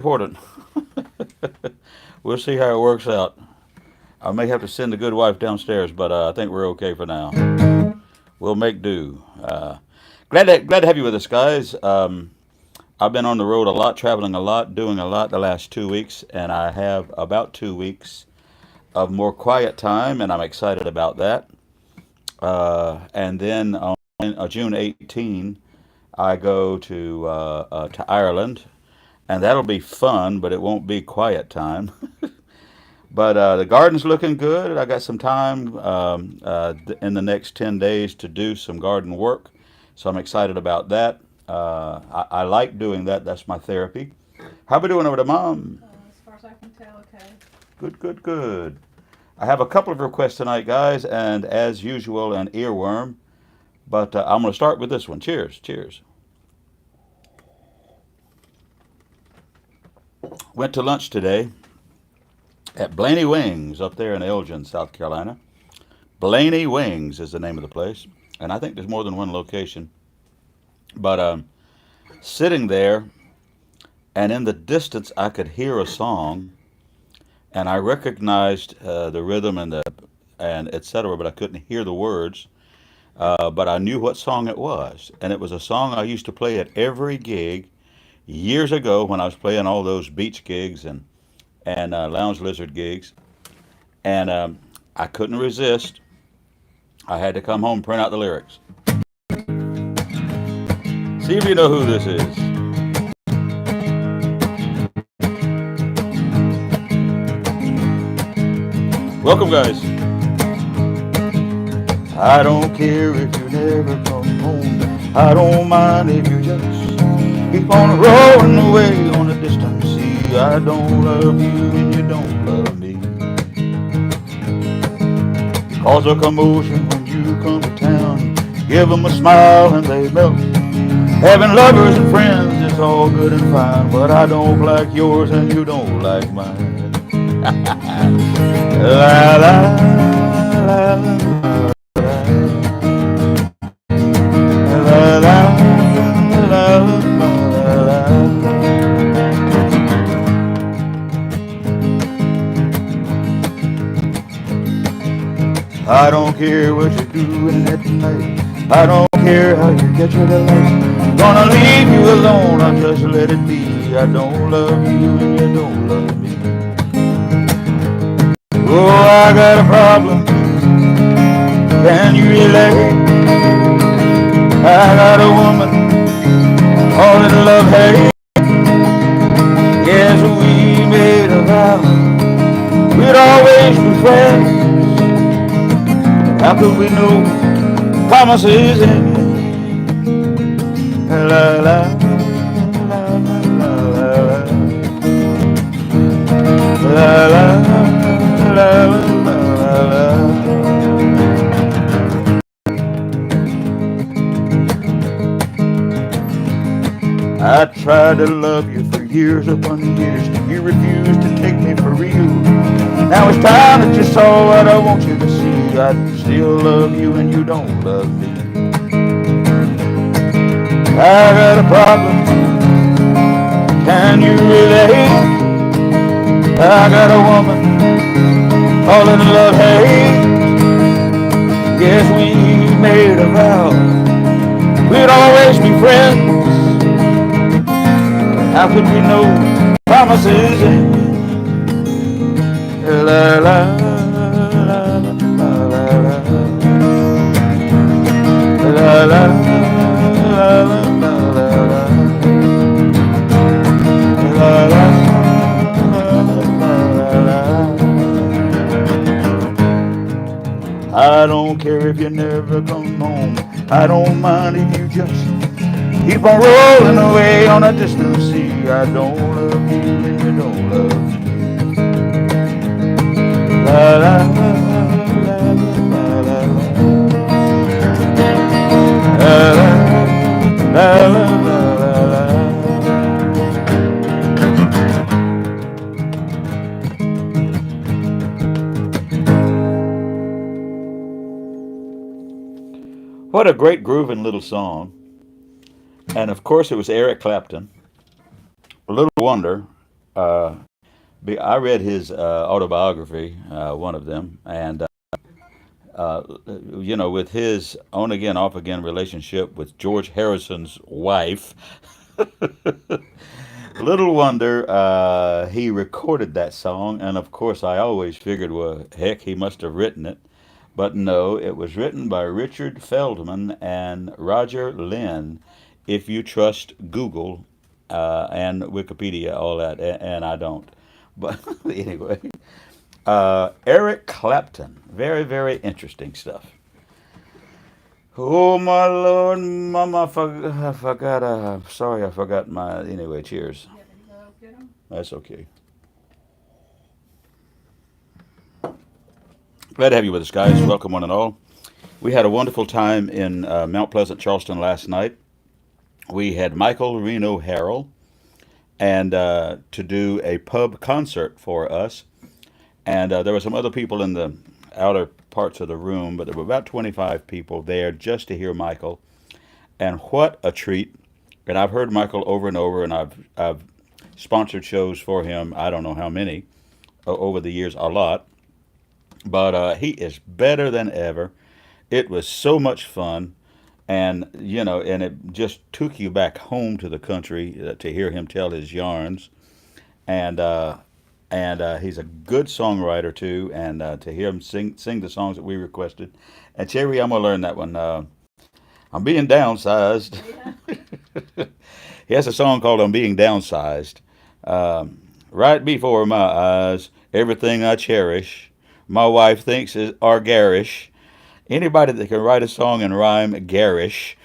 important. We'll see how it works out. I may have to send the good wife downstairs, but I think we're okay for now. We'll make do. Glad to have you with us, guys. I've been on the road a lot, traveling a lot, doing a lot the last 2 weeks, and I have about 2 weeks of more quiet time, and I'm excited about that. And then on June 18, I go to Ireland, and that'll be fun, but it won't be quiet time. But the garden's looking good. I got some time in the next 10 days to do some garden work, so I'm excited about that. I like doing that. That's my therapy. How we doing over to Mom? As far as I can tell, okay. Good, good, good. I have a couple of requests tonight, guys, and as usual, an earworm. But I'm going to start with this one. Cheers, cheers. Went to lunch today at Blaney Wings up there in Elgin, South Carolina. Blaney Wings is the name of the place, and I think there's more than one location. But sitting there, and in the distance, I could hear a song, and I recognized the rhythm and etc. But I couldn't hear the words. But I knew what song it was, and it was a song I used to play at every gig years ago when I was playing all those beach gigs and lounge lizard gigs, and I couldn't resist. I had to come home and print out the lyrics. See if you know who this is. Welcome, guys. I don't care if you never come home. I don't mind if you just keep on rolling away on a distant sea. I don't love you and you don't love me. Cause a commotion when you come to town. Give them a smile and they melt. Having lovers and friends is all good and fine, but I don't like yours and you don't like mine. La la la la. I don't care what you're doing at night. I don't care how you get your delight. Gonna leave you alone, I'll just let it be. I don't love you and you don't love me. Oh, I got a problem. Can you relate? I got a woman, all in love, hate. Yes, we made a vow we'd always be friends. How could we know promises end? La la la la la la la la. I tried to love you for years upon years. You refused to take me for real. Now it's time that you saw what I want you to see. I still love you and you don't love me. I got a problem. Can you relate? I got a woman, all in love, hate. Yes, we made a vow we'd always be friends. How could we know promises end? La la la la la la I don't care if you never come home. I don't mind if you just keep on rolling away on a distant sea. I don't love you and you don't love me. La la la la la la la la la. What a great grooving little song. And of course, it was Eric Clapton. A little wonder Uh, I read his autobiography, one of them, and with his on again, off again relationship with George Harrison's wife, little wonder he recorded that song. And of course, I always figured, well, heck, he must have written it. But no, it was written by Richard Feldman and Roger Lynn, if you trust Google and Wikipedia, all that, and I don't. But anyway, Eric Clapton, very, very interesting stuff. Oh my Lord, Mama, I forgot. Sorry, I forgot my. Anyway, cheers. That's okay. Glad to have you with us, guys. Welcome, one and all. We had a wonderful time in Mount Pleasant, Charleston last night. We had Michael Reno Harrell and to do a pub concert for us. And there were some other people in the outer parts of the room, but there were about 25 people there just to hear Michael. And what a treat. And I've heard Michael over and over, and I've sponsored shows for him, I don't know how many, over the years, a lot. But he is better than ever. It was so much fun. And it just took you back home to the country to hear him tell his yarns. And he's a good songwriter too. And to hear him sing the songs that we requested. And Cherry, I'm gonna learn that one. I'm being downsized. Yeah. He has a song called "I'm Being Downsized." Right before my eyes, everything I cherish, my wife thinks are garish. Anybody that can write a song and rhyme garish.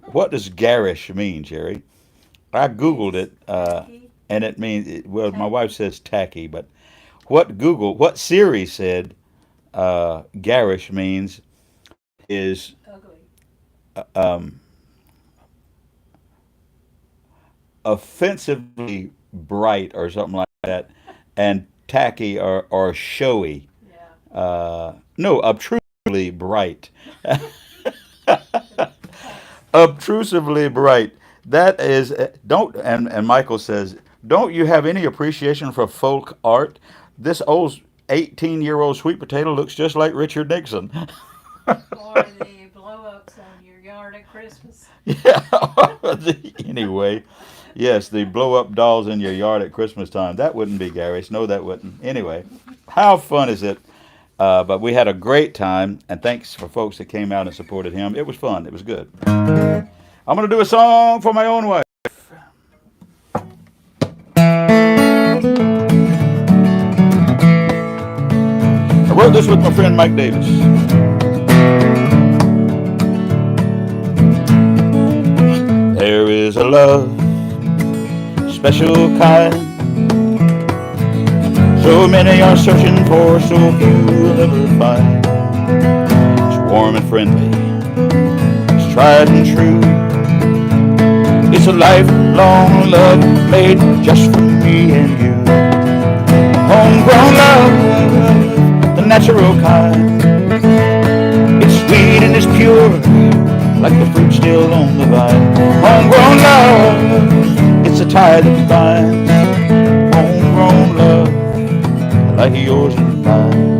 What does garish mean, Jerry? I Googled it, and it means, well, my wife says tacky, but what Siri said garish means is um, offensively bright or something like that, and tacky or showy. No, obtrusively bright. Obtrusively bright. That is, don't, and Michael says, don't you have any appreciation for folk art? This old 18-year-old sweet potato looks just like Richard Nixon. Or the blow ups on your yard at Christmas. Yeah. Anyway, yes, the blow up dolls in your yard at Christmas time. That wouldn't be garish. No, that wouldn't. Anyway, how fun is it? But we had a great time, and thanks for folks that came out and supported him. It was fun. It was good. I'm going to do a song for my own wife. I wrote this with my friend Mike Davis. There is a love, special kind. So many are searching for, so few will ever find. It's warm and friendly, it's tried and true. It's a lifelong love made just for me and you. Homegrown love, the natural kind. It's sweet and it's pure, like the fruit still on the vine. Homegrown love, it's a tie that binds. Homegrown love, like yours and mine.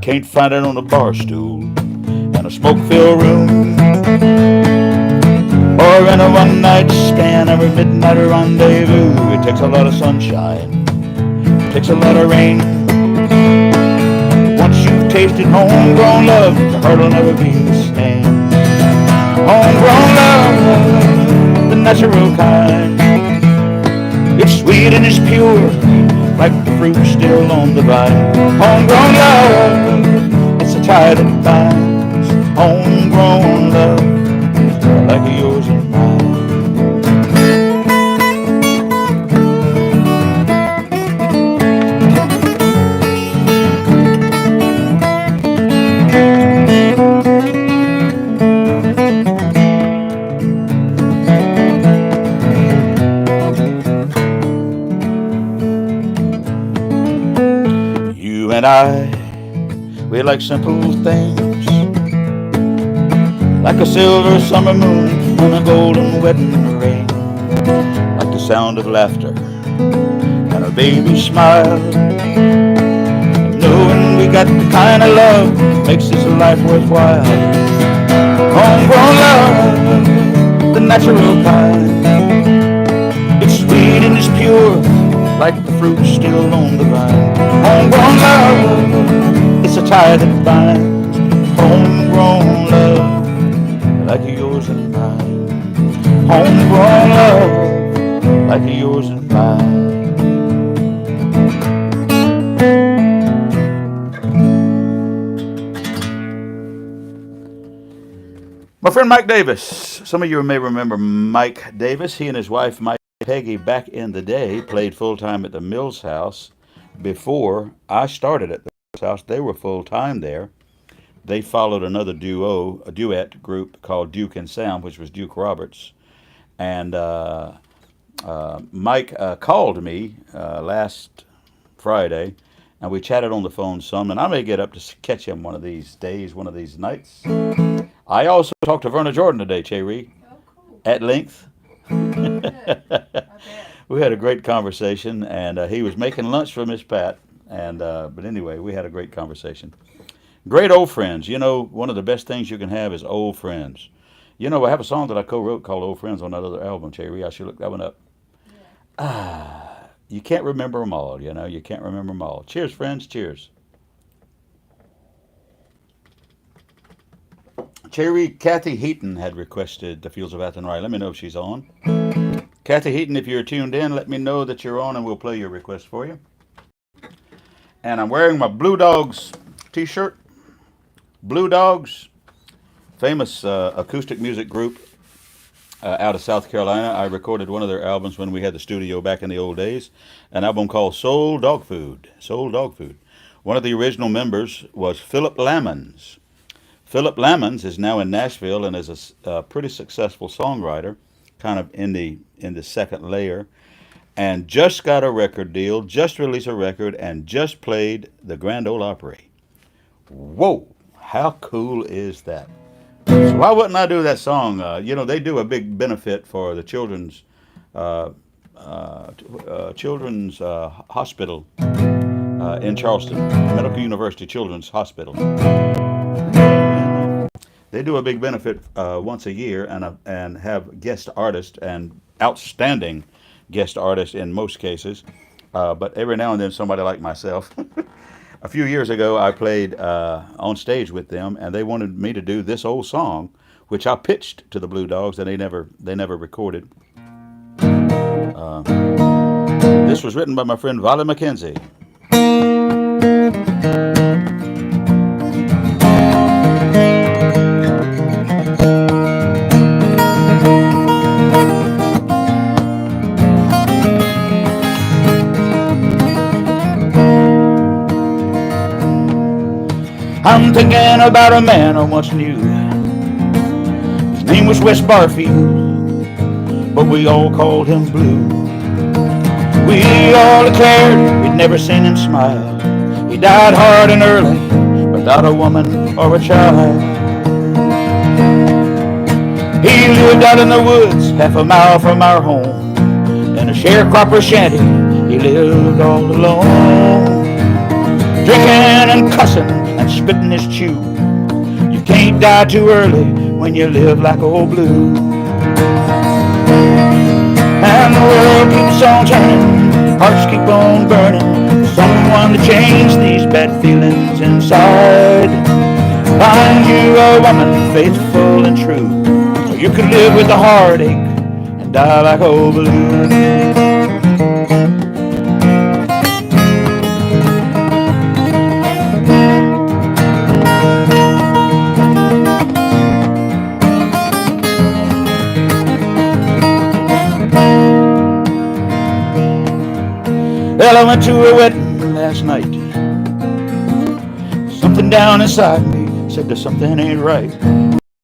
Can't find it on a bar stool in a smoke-filled room, or in a one-night stand or a midnight rendezvous. It takes a lot of sunshine, it takes a lot of rain. Once you've tasted homegrown love, the heart will never be the same. Homegrown love, the natural kind. It's sweet and it's pure, like the fruit still on the vine. Homegrown love, it's a tie that binds. Homegrown love, like yours and mine. You and I, we like simple things, like a silver summer moon on a golden wedding ring, like sound of laughter and a baby's smile. And knowing we got the kind of love that makes this life worthwhile. Homegrown love, the natural kind. It's sweet and it's pure, like the fruit still on the vine. Homegrown love, it's a tie that binds. Homegrown love, like yours and mine. Homegrown love, like yours and mine. My friend Mike Davis. Some of you may remember Mike Davis. He and his wife, Peggy, back in the day, played full-time at the Mills House. Before I started at the Mills House, they were full-time there. They followed another a duet group called Duke and Sam, which was Duke Roberts. And Mike called me last Friday, and we chatted on the phone some, and I may get up to catch him one of these days, one of these nights. I also talked to Verna Jordan today, Cherry, cool. at length. Good. I bet. We had a great conversation, and he was making lunch for Miss Pat. And but anyway, we had a great conversation. Great old friends. You know, one of the best things you can have is old friends. You know, I have a song that I co-wrote called "Old Friends" on that other album, Cherry. I should look that one up. Yeah. You can't remember them all. You know, you can't remember them all. Cheers, friends. Cheers. Cherry, Kathy Heaton had requested The Fields of Athenry. Let me know if she's on. Kathy Heaton, if you're tuned in, let me know that you're on and we'll play your request for you. And I'm wearing my Blue Dogs t-shirt. Blue Dogs, famous acoustic music group out of South Carolina. I recorded one of their albums when we had the studio back in the old days. An album called Soul Dog Food. Soul Dog Food. One of the original members was Philip Lammons. Philip Lammons is now in Nashville and is a pretty successful songwriter, kind of in the second layer, and just got a record deal, just released a record, and just played the Grand Ole Opry. Whoa, how cool is that? So why wouldn't I do that song? You know, they do a big benefit for the children's hospital in Charleston, Medical University Children's Hospital. They do a big benefit once a year and have guest artists and outstanding guest artists in most cases. But every now and then somebody like myself. A few years ago I played on stage with them and they wanted me to do this old song, which I pitched to the Blue Dogs and they never recorded. This was written by my friend Valerie McKenzie. I'm thinking about a man I once knew. His name was Wes Barfield, but we all called him Blue. We all declared we'd never seen him smile. He died hard and early, without a woman or a child. He lived out in the woods, half a mile from our home. In a sharecropper shanty, he lived all alone. Drinking and cussing and spitting his chew. You can't die too early when you live like old Blue. And the world keeps on turning, hearts keep on burning. Someone to change these bad feelings inside. Find you a woman faithful and true, so you can live with the heartache and die like old Blue. Well, I went to a wedding last night. Something down inside me said that something ain't right.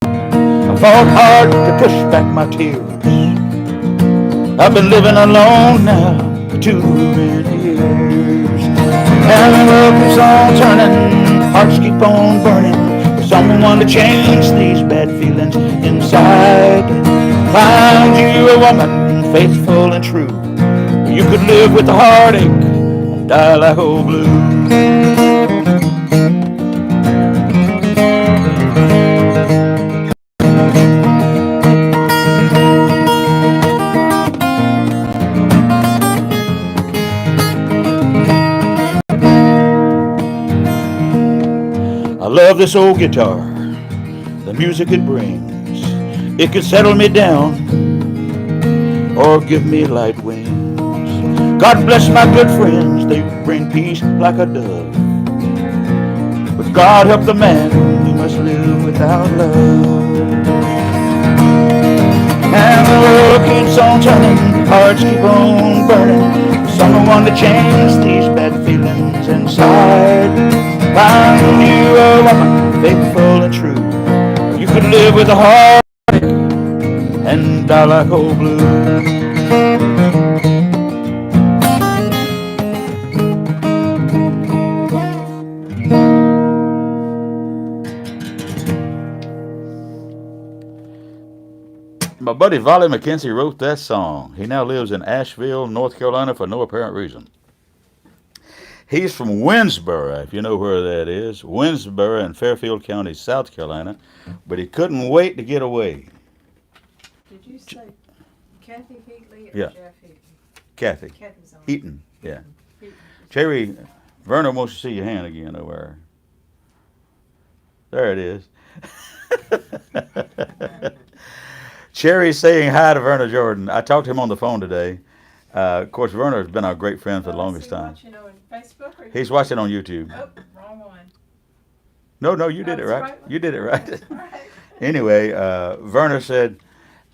I fought hard to push back my tears. I've been living alone now for too many years. And the world keeps on turning, hearts keep on burning, for someone to change these bad feelings inside. Find you a woman faithful and true. You could live with the heartache and die like old blue. I love this old guitar, the music it brings. It can settle me down or give me light wings. God bless my good friends, they bring peace like a dove. But God help the man who must live without love. And the world keeps on turning, hearts keep on burning. Someone to change these bad feelings inside. Find you a woman faithful and true. You could live with a heart and die like old blue. My buddy Volley McKenzie wrote that song. He now lives in Asheville, North Carolina for no apparent reason. He's from Winsboro, if you know where that is. Winsboro in Fairfield County, South Carolina. But he couldn't wait to get away. Did you say Kathy Heatley or Yeah. Jeff Heatley? Kathy. Kathy's on. Eaton, yeah. Heatley. Cherry, Verna wants to see your hand again over there. There it is. Cherry's saying hi to Verna Jordan. I talked to him on the phone today. Of course, Verna has been our great friend for the longest time. Is he watching on Facebook or He's watching on YouTube. Oh, wrong one. No, you did Oh, it it's the right. one? You did it right. That's right. Anyway, Verna said,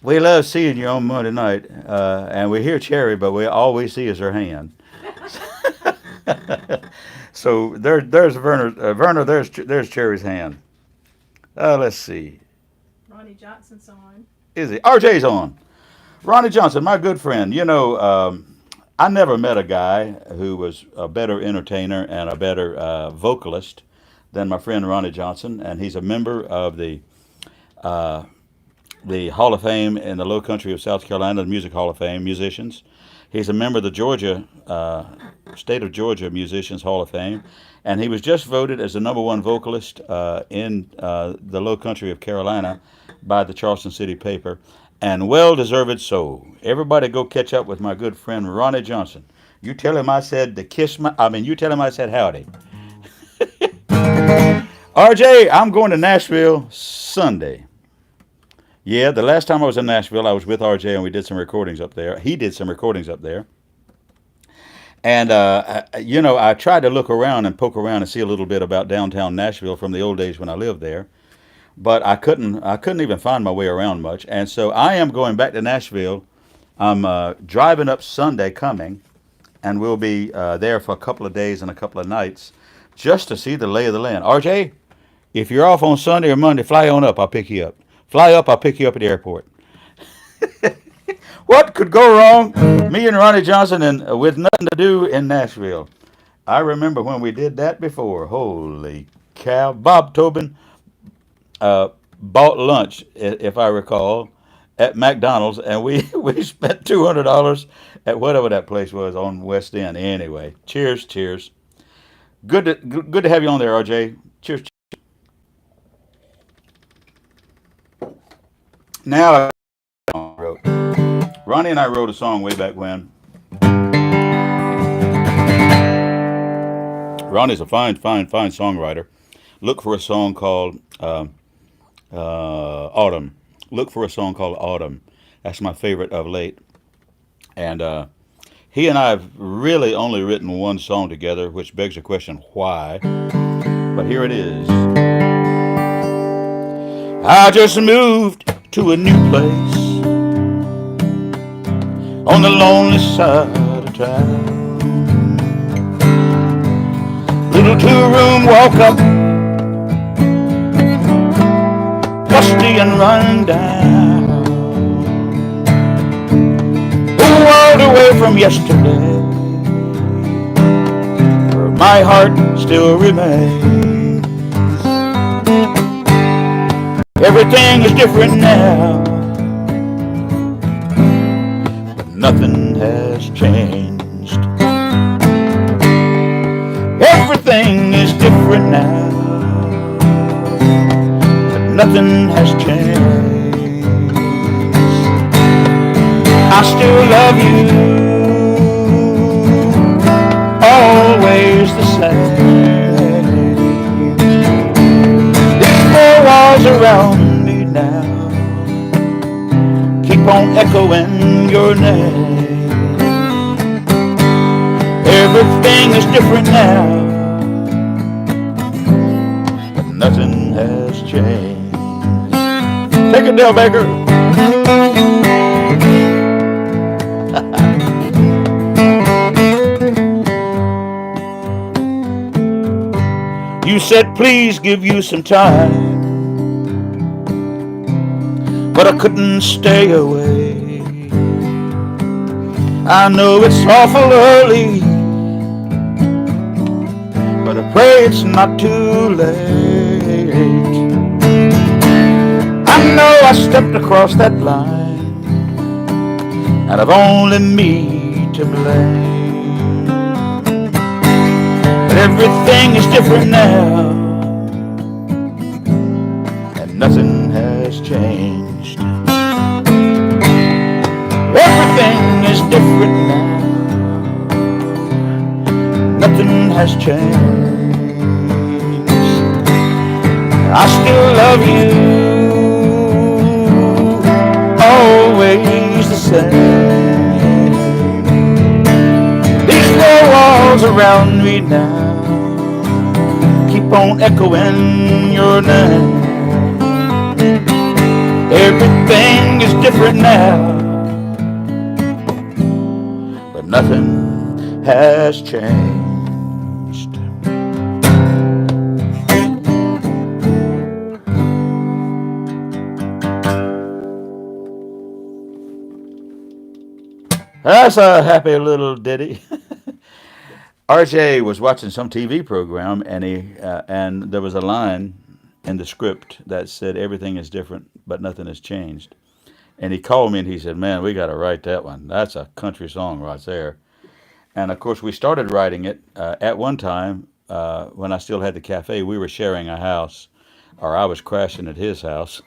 "We love seeing you on Monday night, and we hear Cherry, but all we see is her hand." So there's Verna. Verna, there's Cherry's hand. Let's see. Ronnie Johnson's on. Is he? RJ's on. Ronnie Johnson, my good friend. You know, I never met a guy who was a better entertainer and a better vocalist than my friend Ronnie Johnson, and he's a member of the Hall of Fame in the Low Country of South Carolina, the Music Hall of Fame musicians. He's a member of the Georgia State of Georgia Musicians Hall of Fame, and he was just voted as the #1 vocalist in the Low Country of Carolina by the Charleston City paper, and well deserved so. Everybody go catch up with my good friend Ronnie Johnson. You tell him I said you tell him I said howdy. RJ, I'm going to Nashville Sunday. Yeah, the last time I was in Nashville, I was with RJ and we did some recordings up there. He did some recordings up there. And, I tried to look around and poke around and see a little bit about downtown Nashville from the old days when I lived there. But I couldn't even find my way around much. And so I am going back to Nashville. I'm driving up Sunday coming, and we'll be there for a couple of days and a couple of nights just to see the lay of the land. RJ, if you're off on Sunday or Monday, fly on up. I'll pick you up. Fly up, I'll pick you up at the airport. What could go wrong? Me and Ronnie Johnson and with nothing to do in Nashville. I remember when we did that before. Holy cow. Bob Tobin bought lunch, if I recall, at McDonald's, and we spent $200 at whatever that place was on West End. Anyway, cheers. Good to have you on there, RJ. Cheers. Now, Ronnie and I wrote a song way back when. Ronnie's a fine songwriter. Look for a song called Autumn. Look for a song called Autumn. That's my favorite of late. And he and I have really only written one song together, which begs the question, why? But here it is. I just moved to a new place on the lonely side of town. Little two-room walk-up, dusty and run down. A world away from yesterday, where my heart still remains. Everything is different now. nothing has changed. Everything is different now, but nothing has changed. I still love you, always the same. These four walls around me now keep on echoing your name. Everything is different now, but nothing has changed. Take it, Del Baker. You said please give you some time, but I couldn't stay away. I know it's awful early, but I pray it's not too late. I know I stepped across that line, and I've only me to blame. But everything is different now, and nothing has changed. Everything is different now, nothing has changed. I still love you, always the same. These four walls around me now keep on echoing your name. Everything is different now, but nothing has changed. That's a happy little ditty. RJ was watching some TV program, and and there was a line in the script that said everything is different, but nothing has changed. And he called me and he said, "Man, we got to write that one. That's a country song right there." And of course, we started writing it at one time when I still had the cafe. We were sharing a house, or I was crashing at his house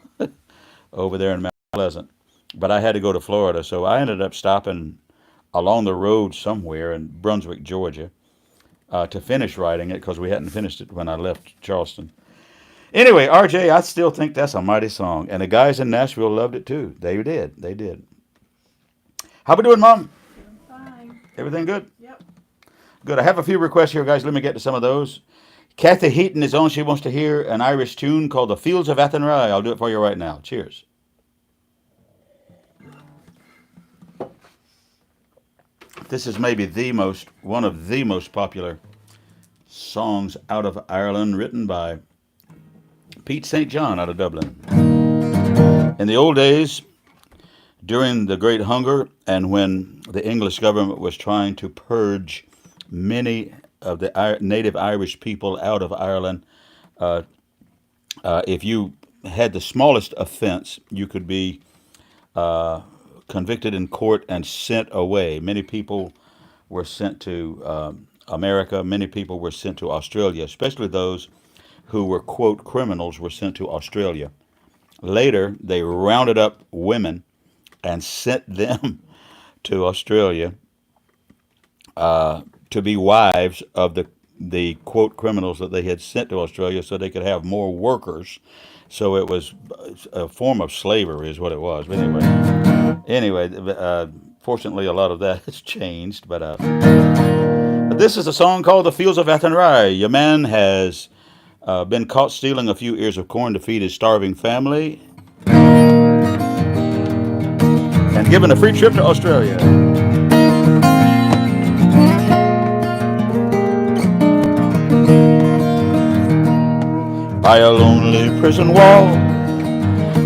over there in Mount Pleasant. But I had to go to Florida, so I ended up stopping along the road somewhere in Brunswick, Georgia, to finish writing it because we hadn't finished it when I left Charleston. Anyway, RJ, I still think that's a mighty song, and the guys in Nashville loved it too. They did. They did. How we doing, Mom? Fine. Everything good? Yep. Good. I have a few requests here, guys. Let me get to some of those. Kathy Heaton is on. She wants to hear an Irish tune called "The Fields of Athenry." I'll do it for you right now. Cheers. This is maybe one of the most popular songs out of Ireland, written by Pete St. John out of Dublin. In the old days, during the Great Hunger, and when the English government was trying to purge many of the native Irish people out of Ireland, if you had the smallest offense, you could be convicted in court and sent away. Many people were sent to America. Many people were sent to Australia, especially those who were, quote, criminals were sent to Australia. Later, they rounded up women and sent them to Australia to be wives of the quote criminals that they had sent to Australia so they could have more workers. So it was a form of slavery is what it was. But anyway, fortunately a lot of that has changed. But this is a song called "The Fields of Athenry." Your man has been caught stealing a few ears of corn to feed his starving family and given a free trip to Australia. By a lonely prison wall,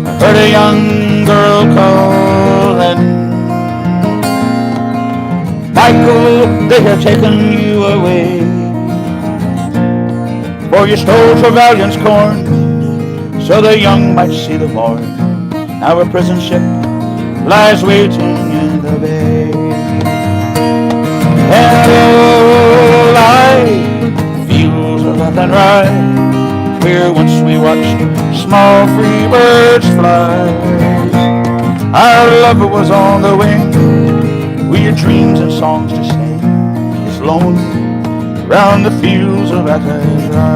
I heard a young girl calling, "Michael, they have taken you away, for you stole Trevelyan's corn, so the young might see the morn. Now a prison ship lies waiting in the bay." watched small free birds fly. Our lover was on the wing. We had dreams and songs to sing. It's lonely round the fields of Athenry.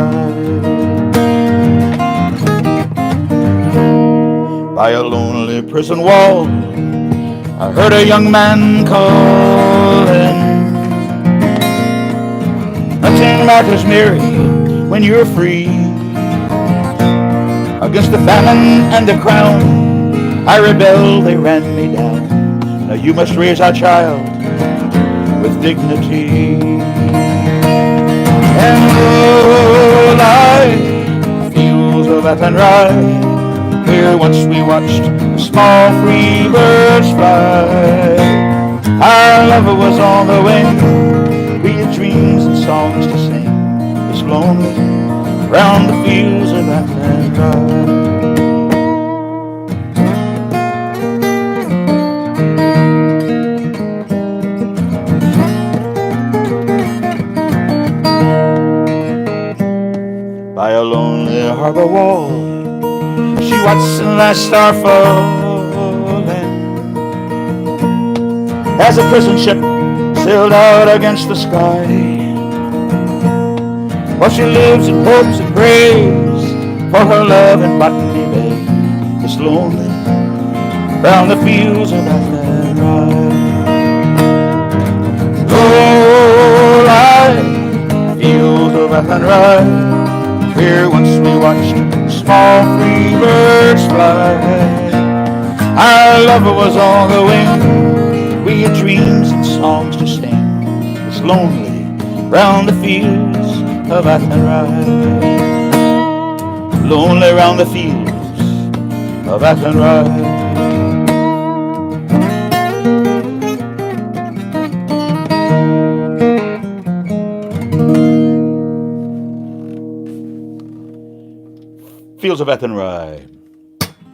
By a lonely prison wall, I heard a young man calling. Nothing matters, Mary, when you're free. Against the famine and the crown, I rebelled, they ran me down. Now you must raise our child with dignity. And oh, I fields of Athenry, where once we watched the small free birds fly. Our lover was on the wing. We had dreams and songs to sing. It's lonely round the fields of Athenry. By a lonely harbor wall, she watched the last star falling as a prison ship sailed out against the sky. While she lives and hopes and prays for her love in Botany Bay. It's lonely round the fields of Athenry. Oh, I fields of Athenry, where once we watched small free birds fly. Our lover was on the wing. We had dreams and songs to sing. It's lonely round the fields of Athenry. Lonely round the fields of Athenry. Fields of Athenry.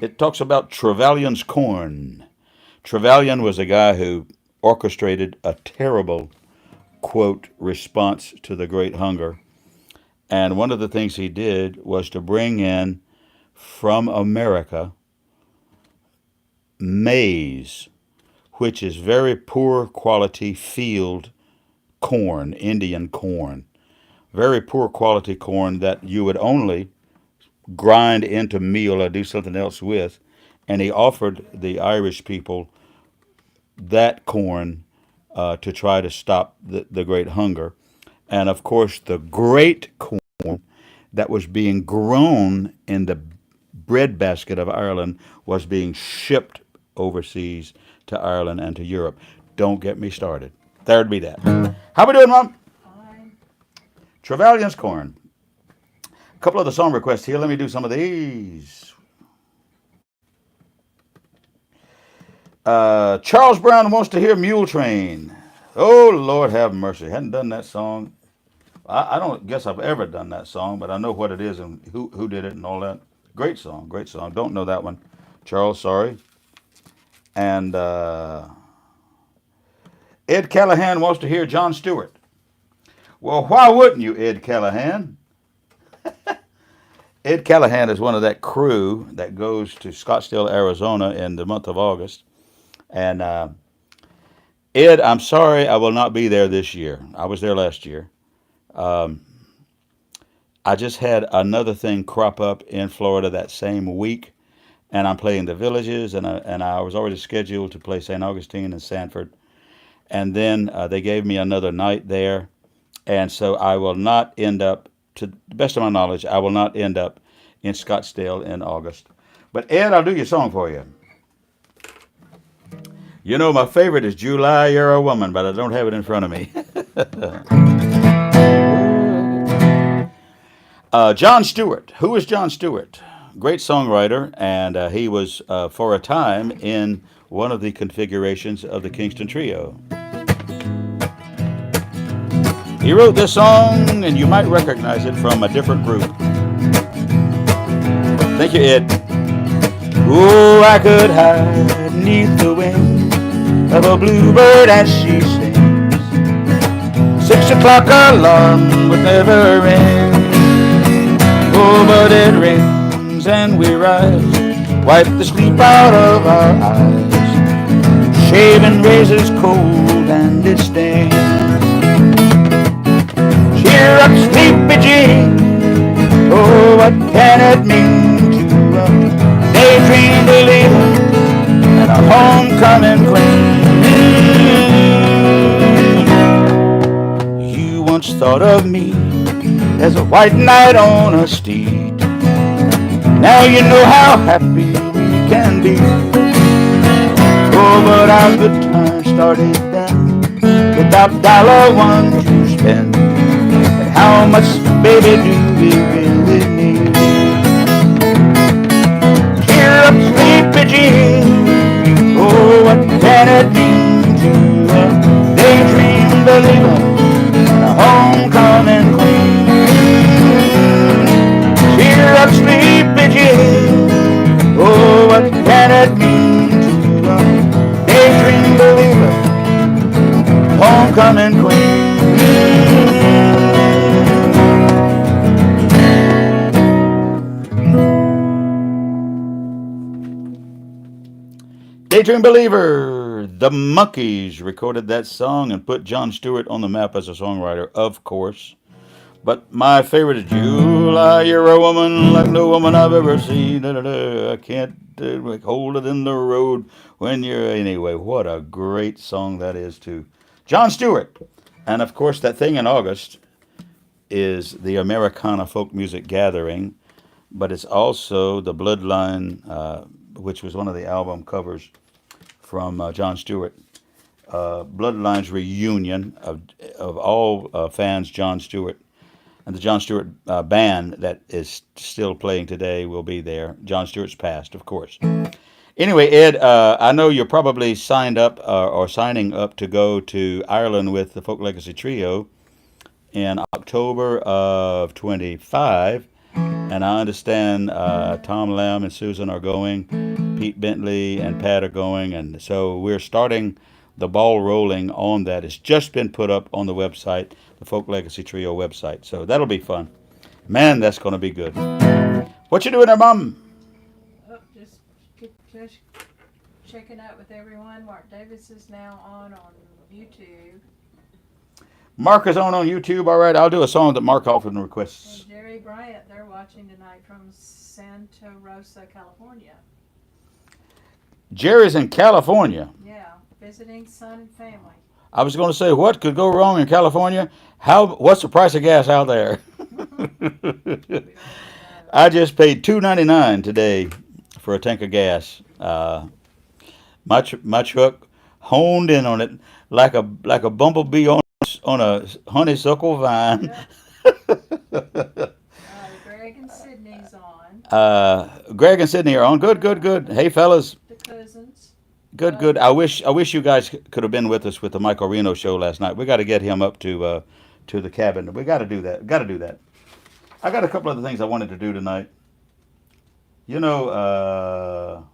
It talks about Trevelyan's corn. Trevelyan was a guy who orchestrated a terrible, quote, response to the Great Hunger. And one of the things he did was to bring in from America maize, which is very poor quality field corn, Indian corn. Very poor quality corn that you would only grind into meal or do something else with. And he offered the Irish people that corn to try to stop the Great Hunger. And of course, the great corn that was being grown in the breadbasket of Ireland was being shipped overseas to Ireland and to Europe. Don't get me started. There'd be that. How we doing, Mom? Fine. Trevelyan's corn. A couple of the song requests here. Let me do some of these. Charles Brown wants to hear Mule Train. Oh, Lord have mercy. Hadn't done that song. I don't guess I've ever done that song, but I know what it is and who did it and all that. Great song, great song. Don't know that one. Charles, sorry. And Ed Callahan wants to hear John Stewart. Well, why wouldn't you, Ed Callahan? Ed Callahan is one of that crew that goes to Scottsdale, Arizona in the month of August. And Ed, I'm sorry I will not be there this year. I was there last year. I just had another thing crop up in Florida that same week, and I'm playing the Villages, and I was already scheduled to play St. Augustine and Sanford. And then they gave me another night there, and so I will not end up, to the best of my knowledge, I will not end up in Scottsdale in August. But Ed, I'll do your song for you. You know, my favorite is July, You're a Woman, but I don't have it in front of me. John Stewart. Who is John Stewart? Great songwriter, and he was, for a time, in one of the configurations of the Kingston Trio. He wrote this song, and you might recognize it from a different group. Thank you, Ed. Oh, I could hide neath the wing of a bluebird as she sings. 6 o'clock alarm would never ring. Oh, but it rings and we rise, wipe the sleep out of our eyes, shaving razors cold and it stains. Cheer up, sleepy Jean. Oh, what can it mean to a daydream believer and a homecoming queen? You once thought of me as a white knight on a steed. Now you know how happy we can be. Oh, but our good times started then, without dollar one to spend. And how much, baby, do we really need? Cheer up, sleepy Jean. Oh, what can it mean to a daydream believer and a homecoming queen? Cheer up, sleepy Jean. Oh, what can it mean to a daydream believer, homecoming queen? Daydream Believer. The Monkees recorded that song and put Jon Stewart on the map as a songwriter, of course. But my favorite is July, you're a woman like no woman I've ever seen. I can't hold it in the road when you're... Anyway, what a great song that is too. Jon Stewart. And of course, that thing in August is the Americana Folk Music Gathering, but it's also the Bloodline, which was one of the album covers from Jon Stewart. Bloodline's reunion of all fans Jon Stewart. And the Jon Stewart band that is still playing today will be there. Jon Stewart's passed, of course. Anyway, Ed, I know you're probably signed up or signing up to go to Ireland with the Folk Legacy Trio in October of 25. And I understand Tom Lamb and Susan are going. Pete Bentley and Pat are going. And so we're starting the ball rolling on that. It's just been put up on the website, the Folk Legacy Trio website. So that'll be fun. Man, that's going to be good. What you doing there, Mom? Oh, just checking out with everyone. Mark Davis is now on YouTube. Mark is on YouTube. All right, I'll do a song that Mark often requests. And Jerry Bryant, they're watching tonight from Santa Rosa, California. Jerry's in California. Yeah, visiting son and family. I was going to say, what could go wrong in California? What's the price of gas out there? I just paid $2.99 today for a tank of gas. My truck honed in on it like a bumblebee on a honeysuckle vine. Greg and Sydney's on. Greg and Sydney are on. Good. Hey, fellas. The cousins. Good. I wish you guys could have been with us with the Michael Reno show last night. We got to get him up to the cabin. We got to do that. I got a couple other things I wanted to do tonight. You know,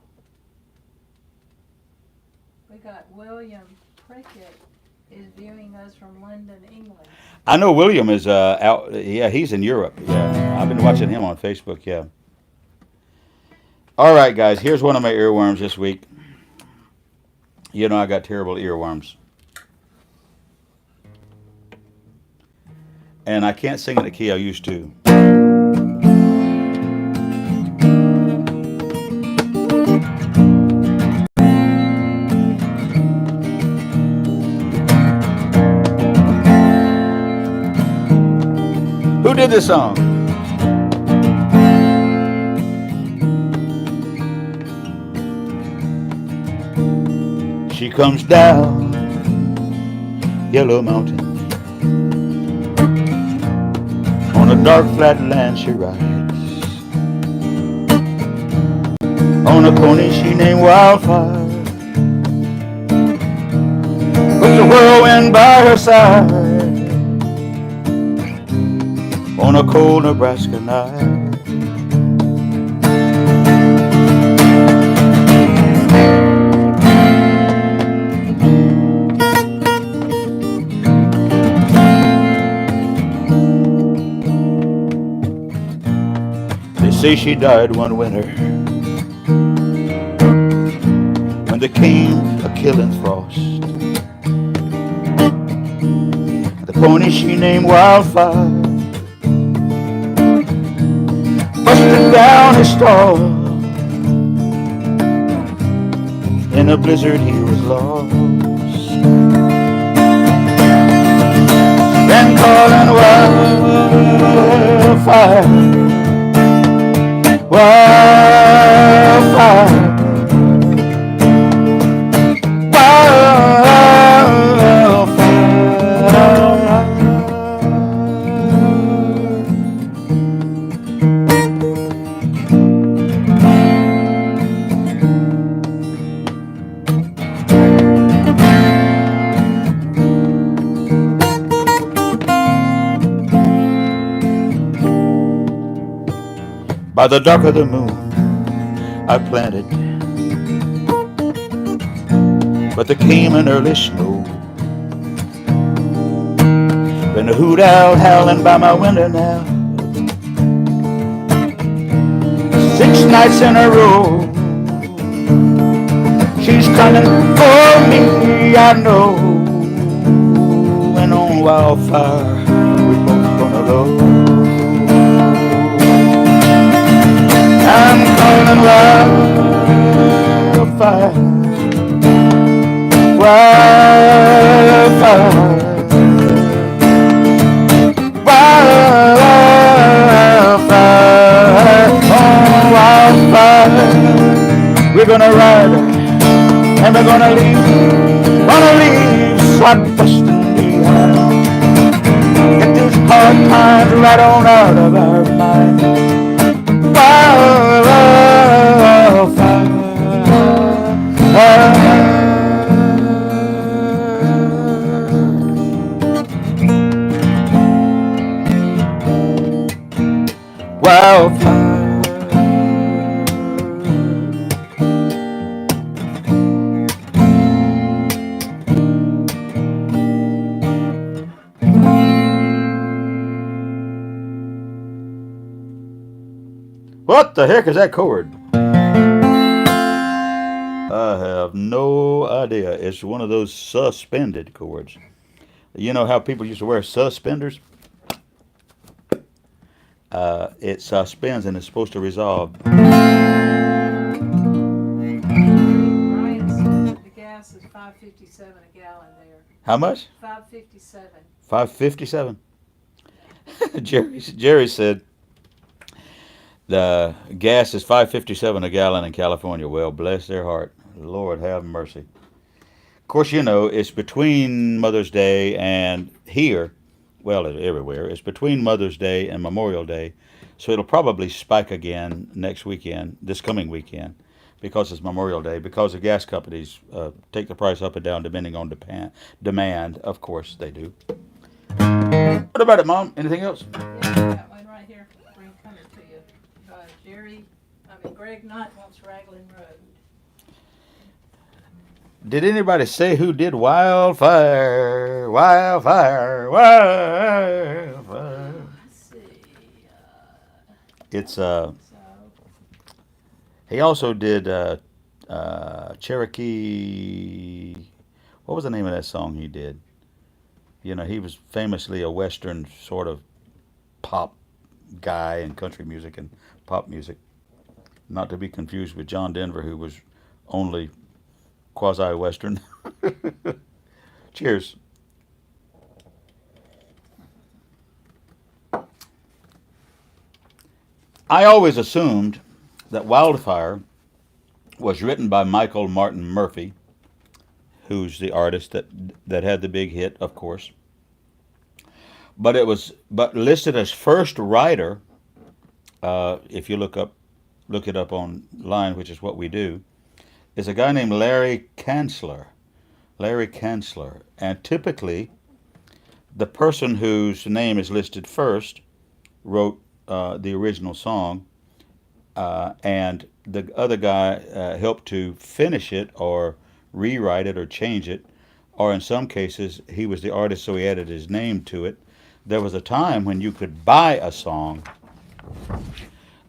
we got William Prickett is viewing us from London, England. I know William is out. Yeah, he's in Europe. Yeah, I've been watching him on Facebook. Yeah. All right, guys. Here's one of my earworms this week. You know I got terrible earworms. And I can't sing in the key I used to. Who did this song? She comes down Yellow Mountain. On a dark flat land she rides. On a pony she named Wildfire. With the whirlwind by her side. On a cold Nebraska night. say she died one winter when there came a killing frost. The pony she named Wildfire busted down his stall. In a blizzard he was lost. Then calling Wildfire, Wildfire, by the dark of the moon I planted, but there came an early snow. Been a hoot owl howling by my window now, 6 nights in a row. She's coming for me, I know, and on Wildfire we're both gonna go. I'm calling Wildfire, Wildfire, Wildfire, oh Wildfire. We're gonna ride and we're gonna leave swat busting behind. Get these hard times right on out of our mind. Wildfire. What the heck is that chord? I have no idea. It's one of those suspended chords. You know how people used to wear suspenders? It suspends and it's supposed to resolve. Brian says that the gas is $5.57 a gallon there. How much? $5.57. $5.57. Jerry said the gas is $5.57 a gallon in California. Well, bless their heart. Lord have mercy. Of course, you know, it's between Mother's Day and here. Well, everywhere. It's between Mother's Day and Memorial Day. So it'll probably spike again next weekend, this coming weekend, because it's Memorial Day, because the gas companies take the price up and down depending on demand. Of course they do. What about it, Mom? Anything else? Yeah, I got one right here. Bring coming to you. Greg Knight wants Raglan Road. Did anybody say who did Wildfire? Wildfire, Wildfire. Let's see. It's So, he also did Cherokee. What was the name of that song he did? You know, he was famously a Western sort of pop guy in country music and pop music. Not to be confused with John Denver, who was only quasi-Western. Cheers. I always assumed that Wildfire was written by Michael Martin Murphey, who's the artist that had the big hit, of course. But it was listed as first writer. If you look it up online, which is what we do, is a guy named Larry Kanzler. Larry Kanzler, and typically, the person whose name is listed first wrote the original song, and the other guy helped to finish it or rewrite it or change it, or in some cases he was the artist, so he added his name to it. There was a time when you could buy a song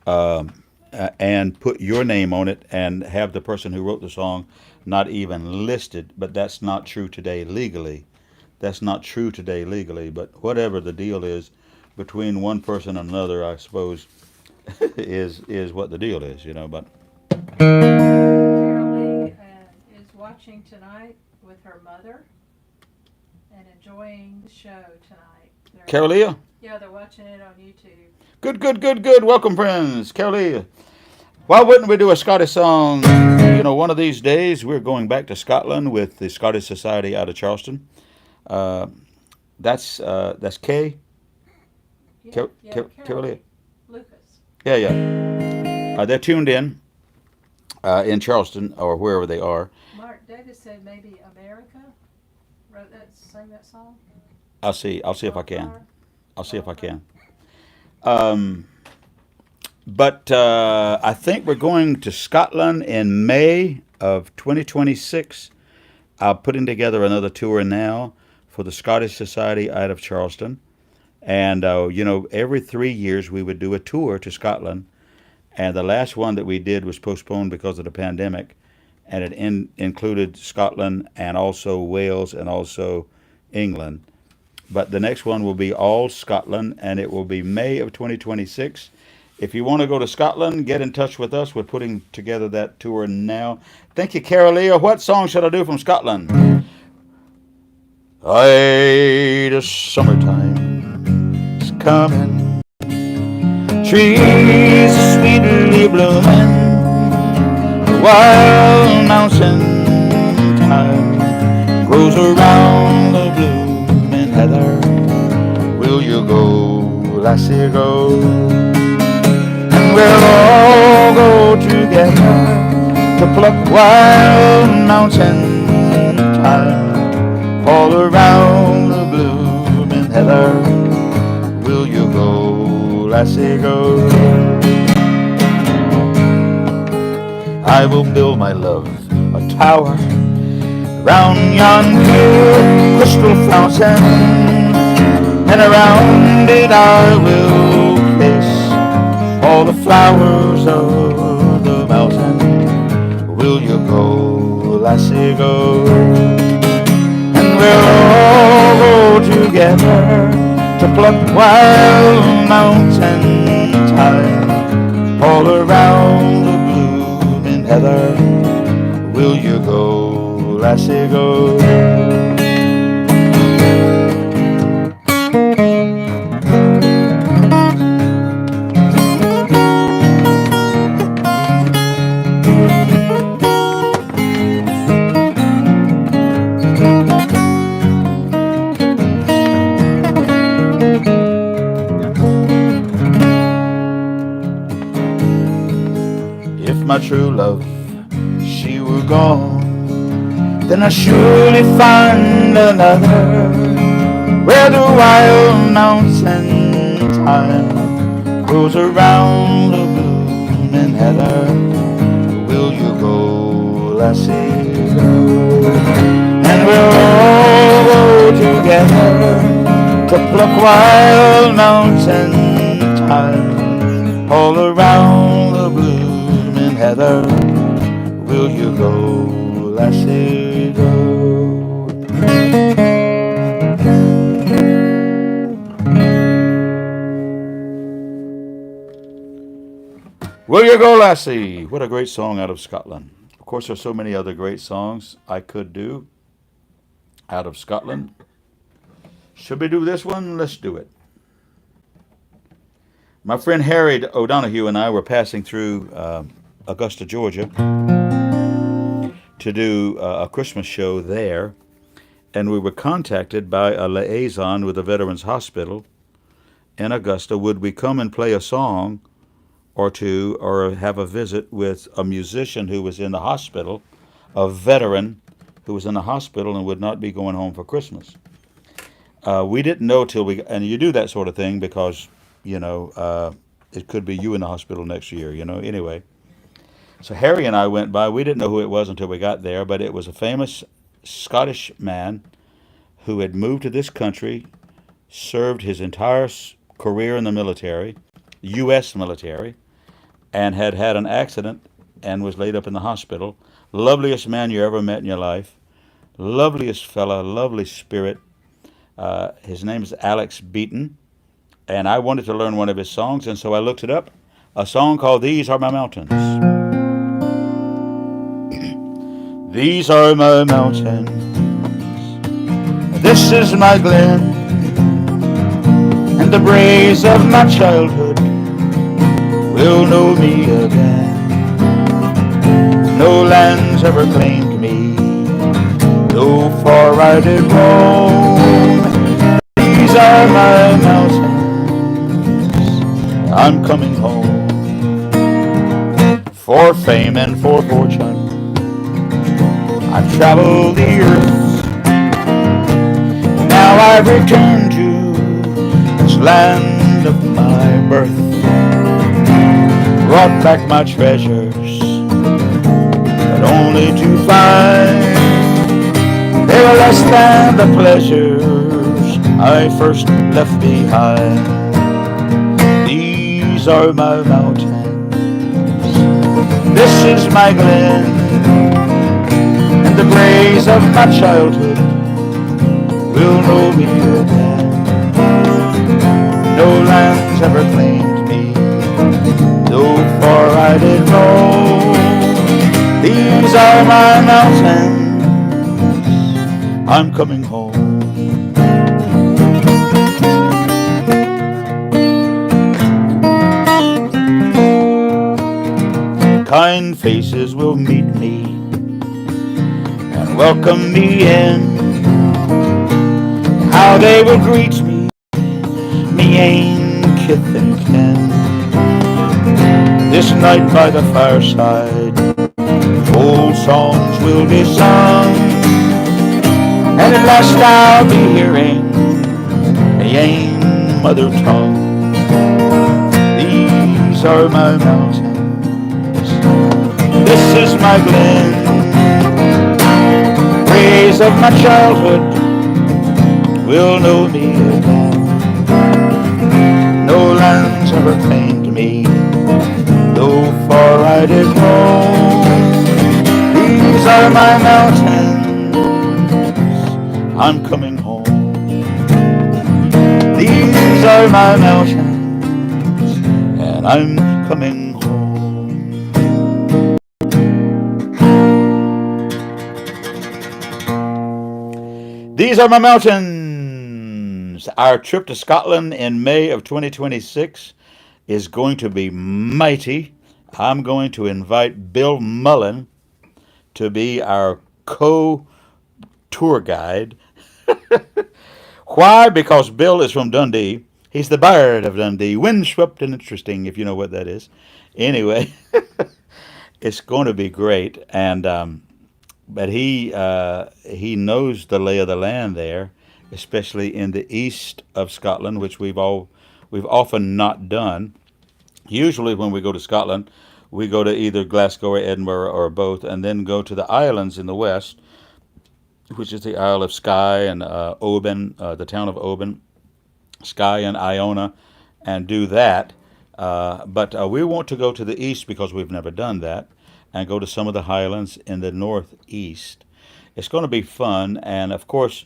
and put your name on it and have the person who wrote the song not even listed. But that's not true today legally. That's not true today legally. But whatever the deal is between one person and another, I suppose, is what the deal is, you know. But Carol Lee is watching tonight with her mother and enjoying the show tonight. Carolia, Yeah, they're watching it on YouTube. good, good, good, good. Welcome, friends. Carolia. Why wouldn't we do a Scottish song? You know, one of these days we're going back to Scotland with the Scottish Society out of Charleston. Uh, that's Kay. Carol Carolia. Lee. Lucas. Yeah, yeah. They're tuned in Charleston or wherever they are. Mark Davis said maybe America wrote that, sang that song. I'll see. I'll see if I can. Wildflower. I'll see if I Wildflower. can. Um, but I think we're going to Scotland in May of 2026. I'm putting together another tour now for the Scottish Society out of Charleston. And, you know, every 3 years we would do a tour to Scotland. And the last one that we did was postponed because of the pandemic. And it included Scotland and also Wales and also England. But the next one will be all Scotland, and it will be May of 2026. If you want to go to Scotland, get in touch with us. We're putting together that tour now. Thank you, Carolia. What song should I do from Scotland? Aye, the summertime is coming. Trees are sweetly blooming. The wild mountain thyme grows around the blooming heather. Will you go, lassie, go? And we'll all go together to pluck wild mountain thyme all around the blooming heather. Will you go, lassie, go? I will build my love a tower round yon clear crystal fountain, and around it I will place all the flowers of the mountain. Will you go, lassie, go? And we'll all go together to pluck wild mountain thyme all around the blooming heather. Will you go, lassie, go? If my true love, she were gone, then I surely find another where the wild mountain thyme grows around the blooming heather. Will you go, lassie, go? And we'll all go together to pluck wild mountain thyme all around the blooming heather. Will you go, lassie, go? Will you go, lassie? What a great song out of Scotland. Of course, there's so many other great songs I could do out of Scotland. Should we do this one? Let's do it. My friend Harry O'Donoghue and I were passing through Augusta, Georgia, to do a Christmas show there, and we were contacted by a liaison with the Veterans Hospital in Augusta. Would we come and play a song or two or have a visit with a musician who was in the hospital, a veteran who was in the hospital and would not be going home for Christmas? We didn't know till we, and you do that sort of thing because, you know, it could be you in the hospital next year, you know, anyway. So Harry and I went by. We didn't know who it was until we got there, but it was a famous Scottish man who had moved to this country, served his entire career in the military, U.S. military, and had had an accident and was laid up in the hospital. Loveliest man you ever met in your life. Loveliest fella, lovely spirit. His name is Alex Beaton, and I wanted to learn one of his songs, and so I looked it up. A song called These Are My Mountains. These are my mountains. This is my glen, and the braes of my childhood will know me again. No lands ever claimed me, though far I did roam. These are my mountains. I'm coming home. For fame and for fortune I've traveled the earth. Now I return to this land of my birth. Brought back my treasures, but only to find they were less than the pleasures I first left behind. These are my mountains, this is my glen, and the braes of my childhood will know me again. No lands ever claimed me, though far I did roam. These are my mountains, I'm coming home. Kind faces will meet me and welcome me in. How they will greet me, me ain kith and kin. This night by the fireside, old songs will be sung, and at last I'll be hearing me ain mother tongue. These are my mountains, this is my glen, praise of my childhood will know me again. No lands ever claimed me, though far I did roam. These are my mountains, I'm coming home. These are my mountains, and I'm coming home. These are my mountains. Our trip to Scotland in May of 2026 is going to be mighty. I'm going to invite Bill Mullen to be our co-tour guide. Why? Because Bill is from Dundee. He's the Bard of Dundee. Windswept and interesting, if you know what that is. Anyway, it's going to be great. And but he knows the lay of the land there, especially in the east of Scotland, which we've often not done. Usually, when we go to Scotland, we go to either Glasgow or Edinburgh or both, and then go to the islands in the west, which is the Isle of Skye and Oban, the town of Oban, Skye and Iona, and do that. But we want to go to the east because we've never done that, and go to some of the highlands in the northeast. It's going to be fun, and of course,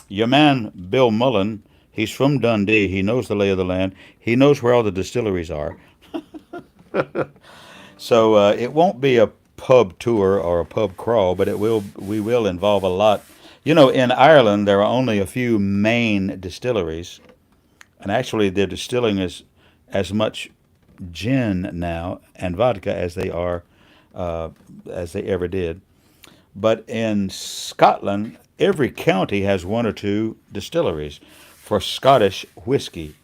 your man Bill Mullen, he's from Dundee. He knows the lay of the land. He knows where all the distilleries are. So it won't be a pub tour or a pub crawl, but we will involve a lot. You know, in Ireland there are only a few main distilleries, and actually they're distilling as much gin now and vodka as they ever did. But in Scotland, every county has one or two distilleries for Scottish whiskey,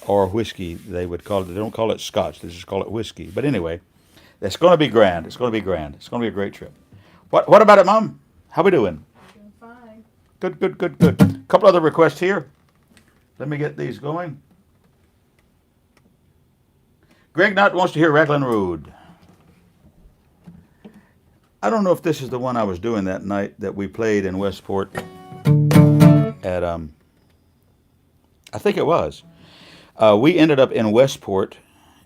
or whiskey they would call it. They don't call it Scotch; they just call it whiskey. But anyway, it's going to be grand. It's going to be grand. It's going to be a great trip. What about it, Mom? How we doing? Doing fine. Good, good, good, good. A couple other requests here. Let me get these going. Greg Knott wants to hear Raglan Road. I don't know if this is the one I was doing that night that we played in Westport at I think it was. We ended up in Westport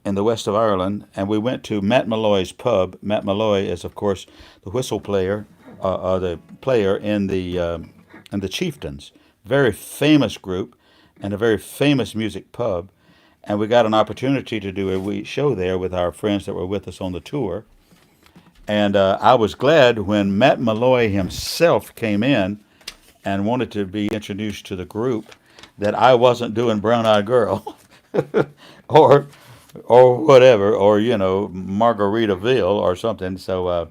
in the west of Ireland, and we went to Matt Malloy's pub. Matt Malloy is, of course, the whistle player, the player in the Chieftains, very famous group, and a very famous music pub. And we got an opportunity to do a show there with our friends that were with us on the tour. And I was glad when Matt Malloy himself came in and wanted to be introduced to the group that I wasn't doing Brown Eyed Girl or whatever, or Margaritaville or something. So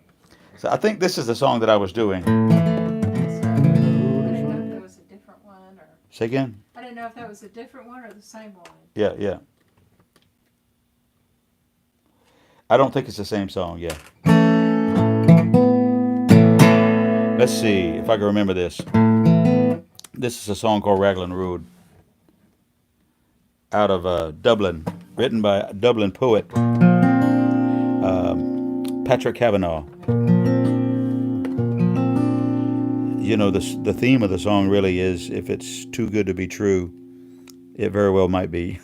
I think this is the song that I was doing. I didn't know if that was a different one or. Say again? I didn't know if that was a different one or the same one. Yeah, yeah. I don't think it's the same song, yeah. Let's see if I can remember this. This is a song called Raglan Road out of Dublin, written by a Dublin poet, Patrick Kavanagh. You know, the theme of the song really is, if it's too good to be true, it very well might be.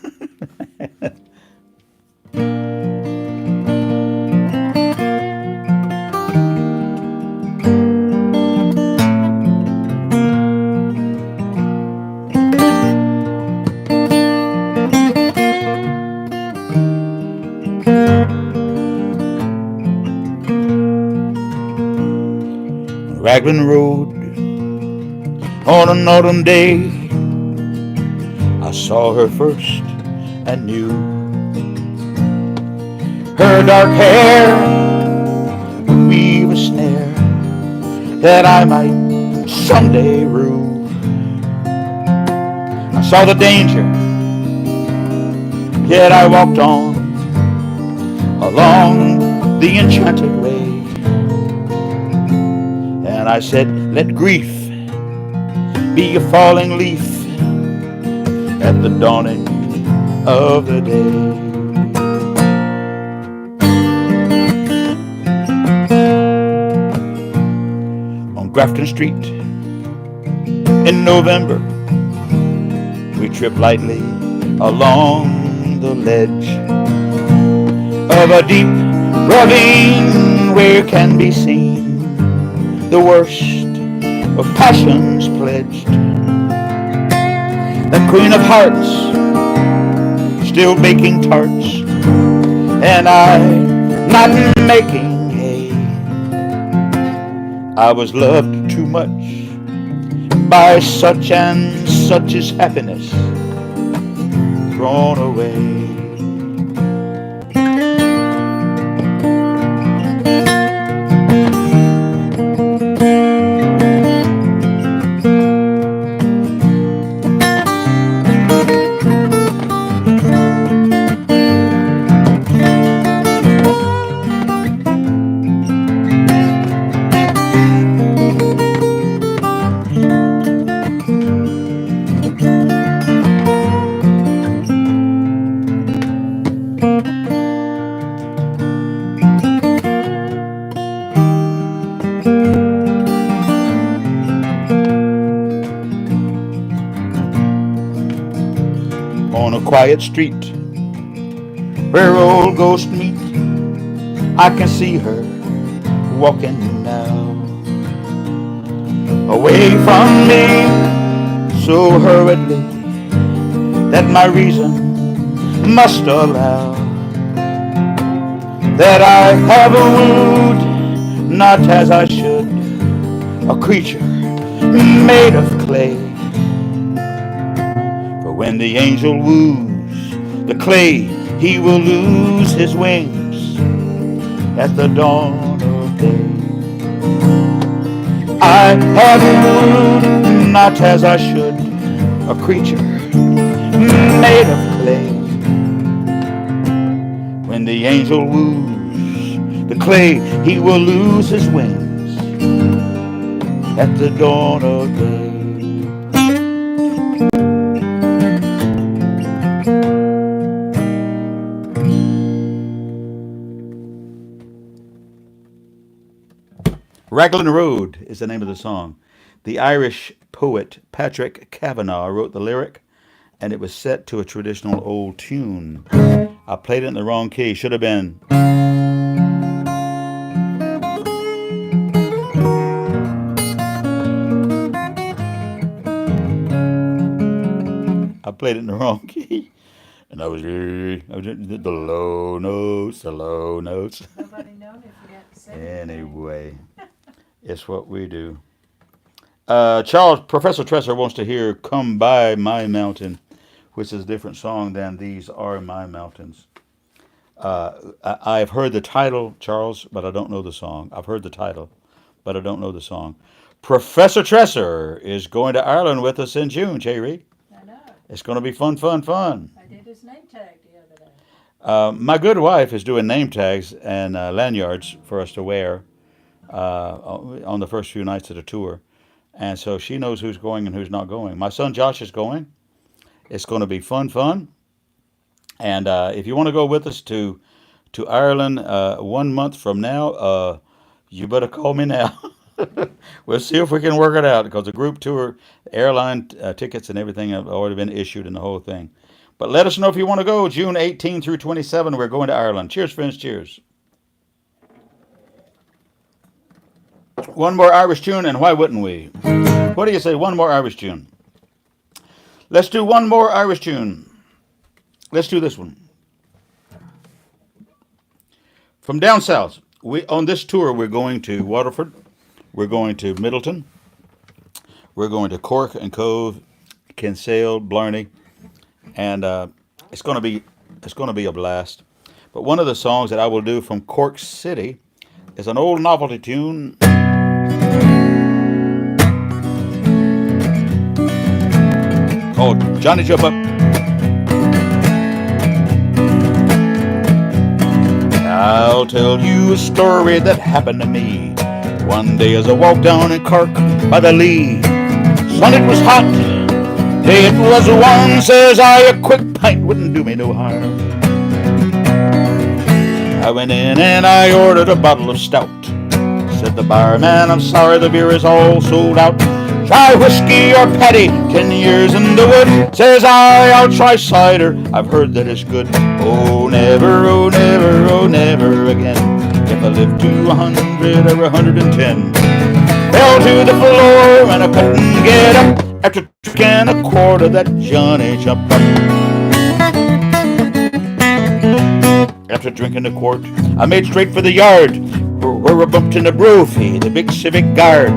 Raglan Road, on an autumn day, I saw her first and knew her dark hair would weave a snare that I might someday rue. I saw the danger, yet I walked on along the enchanted way. And I said, let grief be a falling leaf at the dawning of the day. On Grafton Street in November, we tripped lightly along the ledge of a deep ravine where can be seen the worst of passions pledged. The Queen of Hearts still baking tarts, and I not making hay. I was loved too much by such, and such is happiness thrown away. On a quiet street where old ghosts meet, I can see her walking now, away from me so hurriedly that my reason must allow that I have wooed, not as I should, a creature made of clay. When the angel woos the clay, he will lose his wings at the dawn of day. I have wooed, not as I should, a creature made of clay. When the angel woos the clay, he will lose his wings at the dawn of day. Raglan Road is the name of the song. The Irish poet Patrick Kavanagh wrote the lyric, and it was set to a traditional old tune I played it in the wrong key. Should have been. I played it in the wrong key. And I was the low notes, the low notes. Nobody known if you had to say anything. Anyway, it's what we do. Charles, Professor Tresser wants to hear Come By My Mountain, which is a different song than These Are My Mountains. I've heard the title, Charles, but I don't know the song. I've heard the title, but I don't know the song. Professor Tresser is going to Ireland with us in June, Jay Reed. I know. It's going to be fun, fun, fun. I did his name tag the other day. My good wife is doing name tags and lanyards for us to wear on the first few nights of the tour. And so she knows who's going and who's not going. My son Josh is going. It's going to be fun, fun. And if you want to go with us to Ireland 1 month from now, you better call me now. We'll see if we can work it out because the group tour, airline tickets and everything have already been issued and the whole thing. But let us know if you want to go. June 18 through 27, we're going to Ireland. Cheers, friends. Cheers. One more Irish tune, and why wouldn't we? What do you say? One more Irish tune. Let's do one more Irish tune. Let's do this one. From down south, on this tour, we're going to Waterford. We're going to Middleton. We're going to Cork and Cove, Kinsale, Blarney, and it's going to be a blast. But one of the songs that I will do from Cork City is an old novelty tune called Johnny Jump Up. I'll tell you a story that happened to me one day as I walked down in Cork by the Lee. Sun, it was hot, day it was warm, says I, a quick pint wouldn't do me no harm. I went in and I ordered a bottle of stout. Said the barman, I'm sorry, the beer is all sold out. Try whiskey or paddy, 10 years in the wood. Says I, I'll try cider, I've heard that it's good. Oh never, oh never, oh never again. If I live to 100 or 110. Fell to the floor and I couldn't get up after drinking a quart of that Johnny Jump Up. After drinking a quart, I made straight for the yard where I bumped into Brophy, the big civic guard.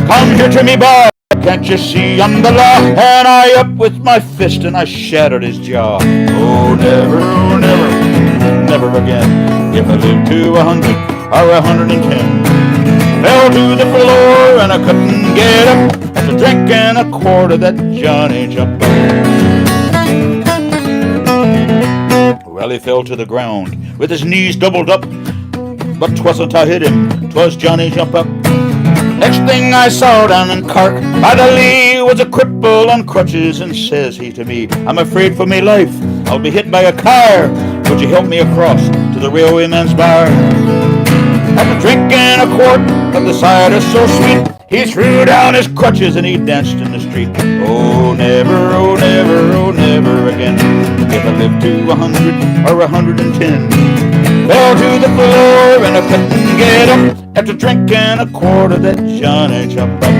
Come here to me, boy, can't you see I'm the law? And I up with my fist and I shattered his jaw. Oh never, never again. If I live to 100 or 110. Fell to the floor and I couldn't get up after drinking a quart of that Johnny Jump Up. Well, he fell to the ground with his knees doubled up, but 'twasn't I hit him, 'twas Johnny Jump Up. Next thing I saw down in Cork by the Lee was a cripple on crutches, and says he to me, I'm afraid for me life, I'll be hit by a car. Would you help me across to the railwayman's bar? After drinking a quart of the cider so sweet, he threw down his crutches and he danced in the street. Oh never, oh never, oh never again. If I live to 100 or 110. Fell to the floor and I couldn't get up after drinking a quart of that Johnny Jump Up.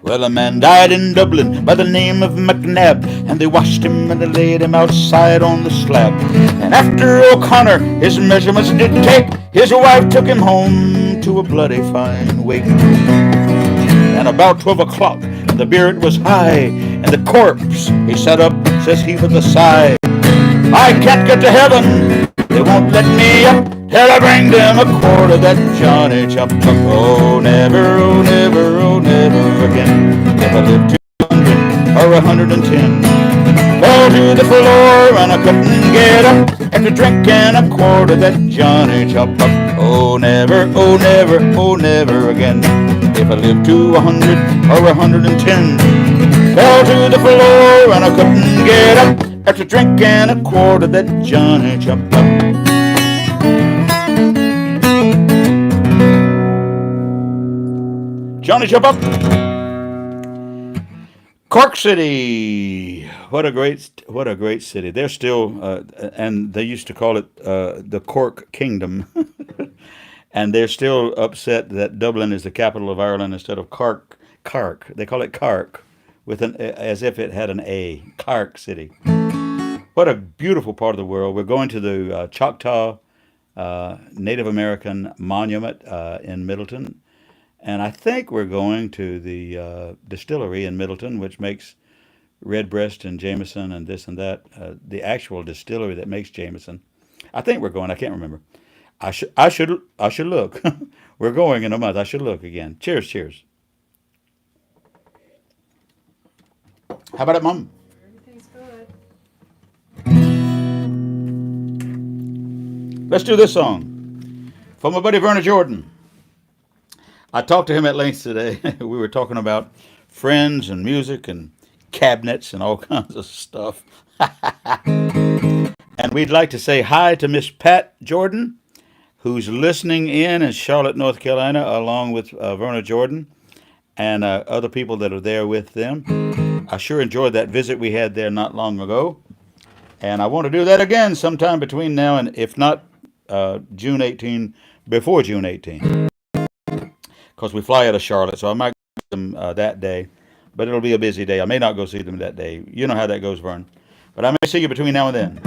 Well, a man died in Dublin by the name of McNabb, and they washed him and they laid him outside on the slab. And after O'Connor his measurements did take, his wife took him home to a bloody fine wake. And about 12 o'clock, the beer it was high, and the corpse he sat up, says he with a sigh, I can't get to heaven, they won't let me up till I bring them a quart of that Johnny Jump Up. Oh never, oh never, oh never again. If I live to 100 or 110. Fell to the floor and I couldn't get up after drinking a quart of that Johnny Jump Up. Oh never, oh never, oh never again. If I live to 100 or 110. Fell to the floor and I couldn't get up after drinking a quart of that Johnny Jump Up. Johnny, jump up. Cork City. What a great city. They're still, and they used to call it the Cork Kingdom. And they're still upset that Dublin is the capital of Ireland instead of Cork. Cork. They call it Cork, with an as if it had an A. Cork City. What a beautiful part of the world. We're going to the Choctaw Native American Monument in Middleton. And I think we're going to the distillery in Middleton, which makes Redbreast and Jameson and this and that. The actual distillery that makes Jameson. I think we're going. I can't remember. I should look. We're going in a month. I should look again. Cheers, cheers. How about it, Mom? Everything's good. Let's do this song from my buddy Vernon Jordan. I talked to him at length today. We were talking about friends and music and cabinets and all kinds of stuff. And we'd like to say hi to Miss Pat Jordan, who's listening in Charlotte, North Carolina, along with Vernon Jordan and other people that are there with them. I sure enjoyed that visit we had there not long ago. And I want to do that again sometime between now and, if not June 18, before June 18. Because we fly out of Charlotte, so I might go see them that day. But it'll be a busy day. I may not go see them that day. You know how that goes, Vern. But I may see you between now and then.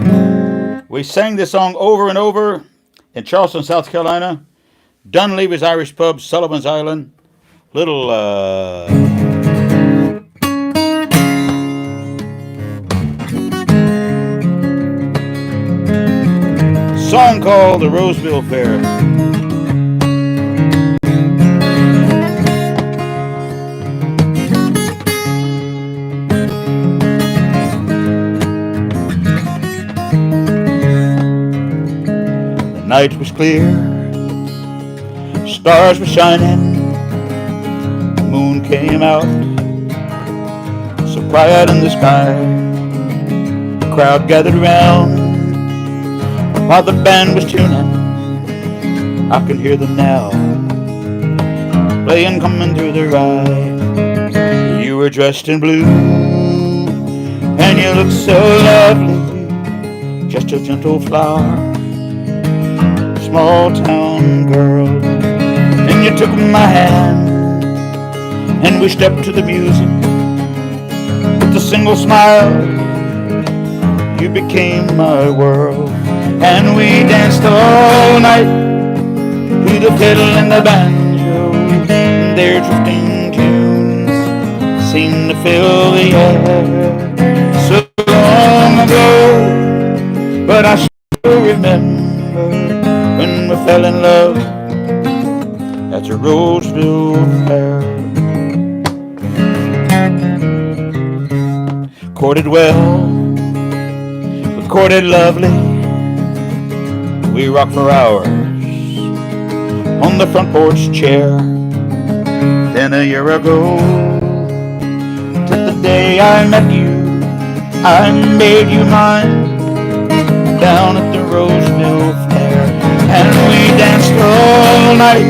We sang this song over and over in Charleston, South Carolina, Dunleavy's Irish Pub, Sullivan's Island, little song called the Roseville Fair. The night was clear, stars were shining, the moon came out, so quiet in the sky. The crowd gathered round while the band was tuning. I can hear them now, playing Coming Through the Rye. You were dressed in blue, and you looked so lovely, just a gentle flower, small town girl. And you took my hand, and we stepped to the music. With a single smile, you became my world. And we danced all night to the fiddle and the banjo. Their drifting tunes seemed to fill the air. So long ago, but I still remember when we fell in love at the Roseville Fair. Courted well, we courted lovely. We rocked for hours on the front porch chair. Then a year ago, to the day I met you, I made you mine down at the Roseville Fair. And we danced all night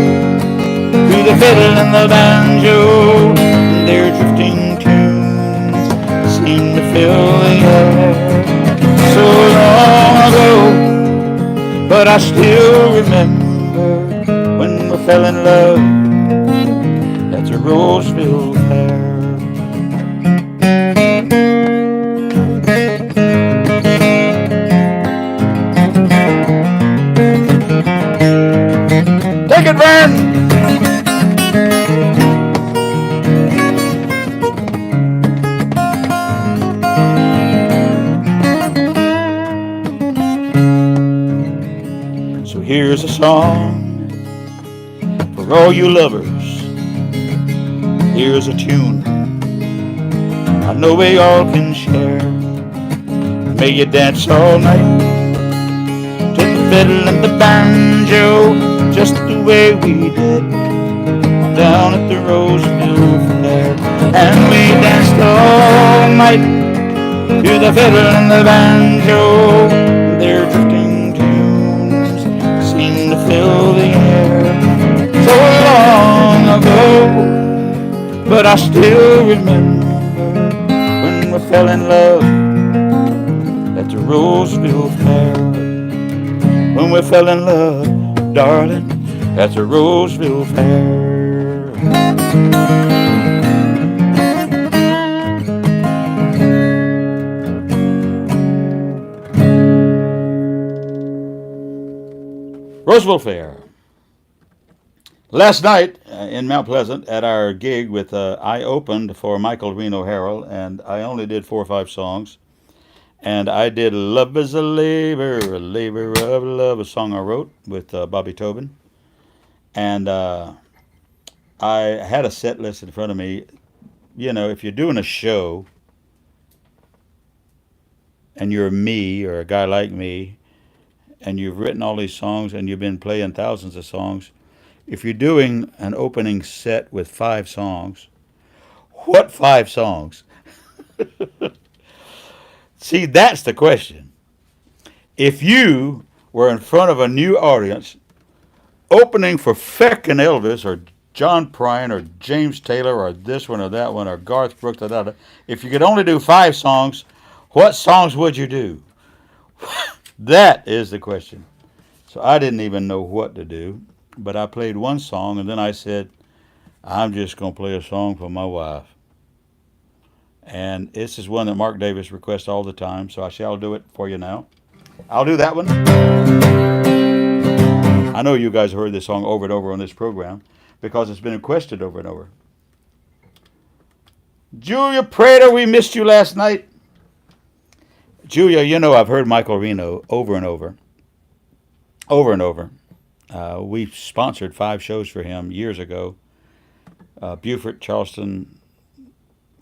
to the fiddle and the banjo. Their drifting tunes seemed to fill the air. So long ago, but I still remember when we fell in love at the Roseville Fair. Take it, Vern! Here's a song for all you lovers. Here's a tune I know we all can share. May you dance all night to the fiddle and the banjo, just the way we did down at the Roseville Fair. And we danced all night to the fiddle and the banjo. Their drifting seemed to fill the air. So long ago, I still remember when we fell in love at the Roseville Fair. When we fell in love, darling, at the Roseville Fair. Roseville Fair. Last night in Mount Pleasant at our gig with I opened for Michael Reno Harrell, and I only did 4 or 5 songs. And I did Love is a Labor of Love, a song I wrote with Bobby Tobin. And I had a set list in front of me. You know, if you're doing a show and you're me or a guy like me, and you've written all these songs and you've been playing thousands of songs, if you're doing an opening set with 5 songs, what 5 songs? See, that's the question. If you were in front of a new audience, opening for feckin' Elvis or John Prine or James Taylor or this one or that one or Garth Brooks or that, if you could only do 5 songs, what songs would you do? That is the question. So I didn't even know what to do, but I played one song, and then I said, I'm just going to play a song for my wife. And this is one that Mark Davis requests all the time, so I shall do it for you now. I'll do that one. I know you guys heard this song over and over on this program because it's been requested over and over. Julia Prater, we missed you last night. Julia, you know I've heard Michael Reno over and over. Over and over. We sponsored 5 shows for him years ago. Beaufort, Charleston,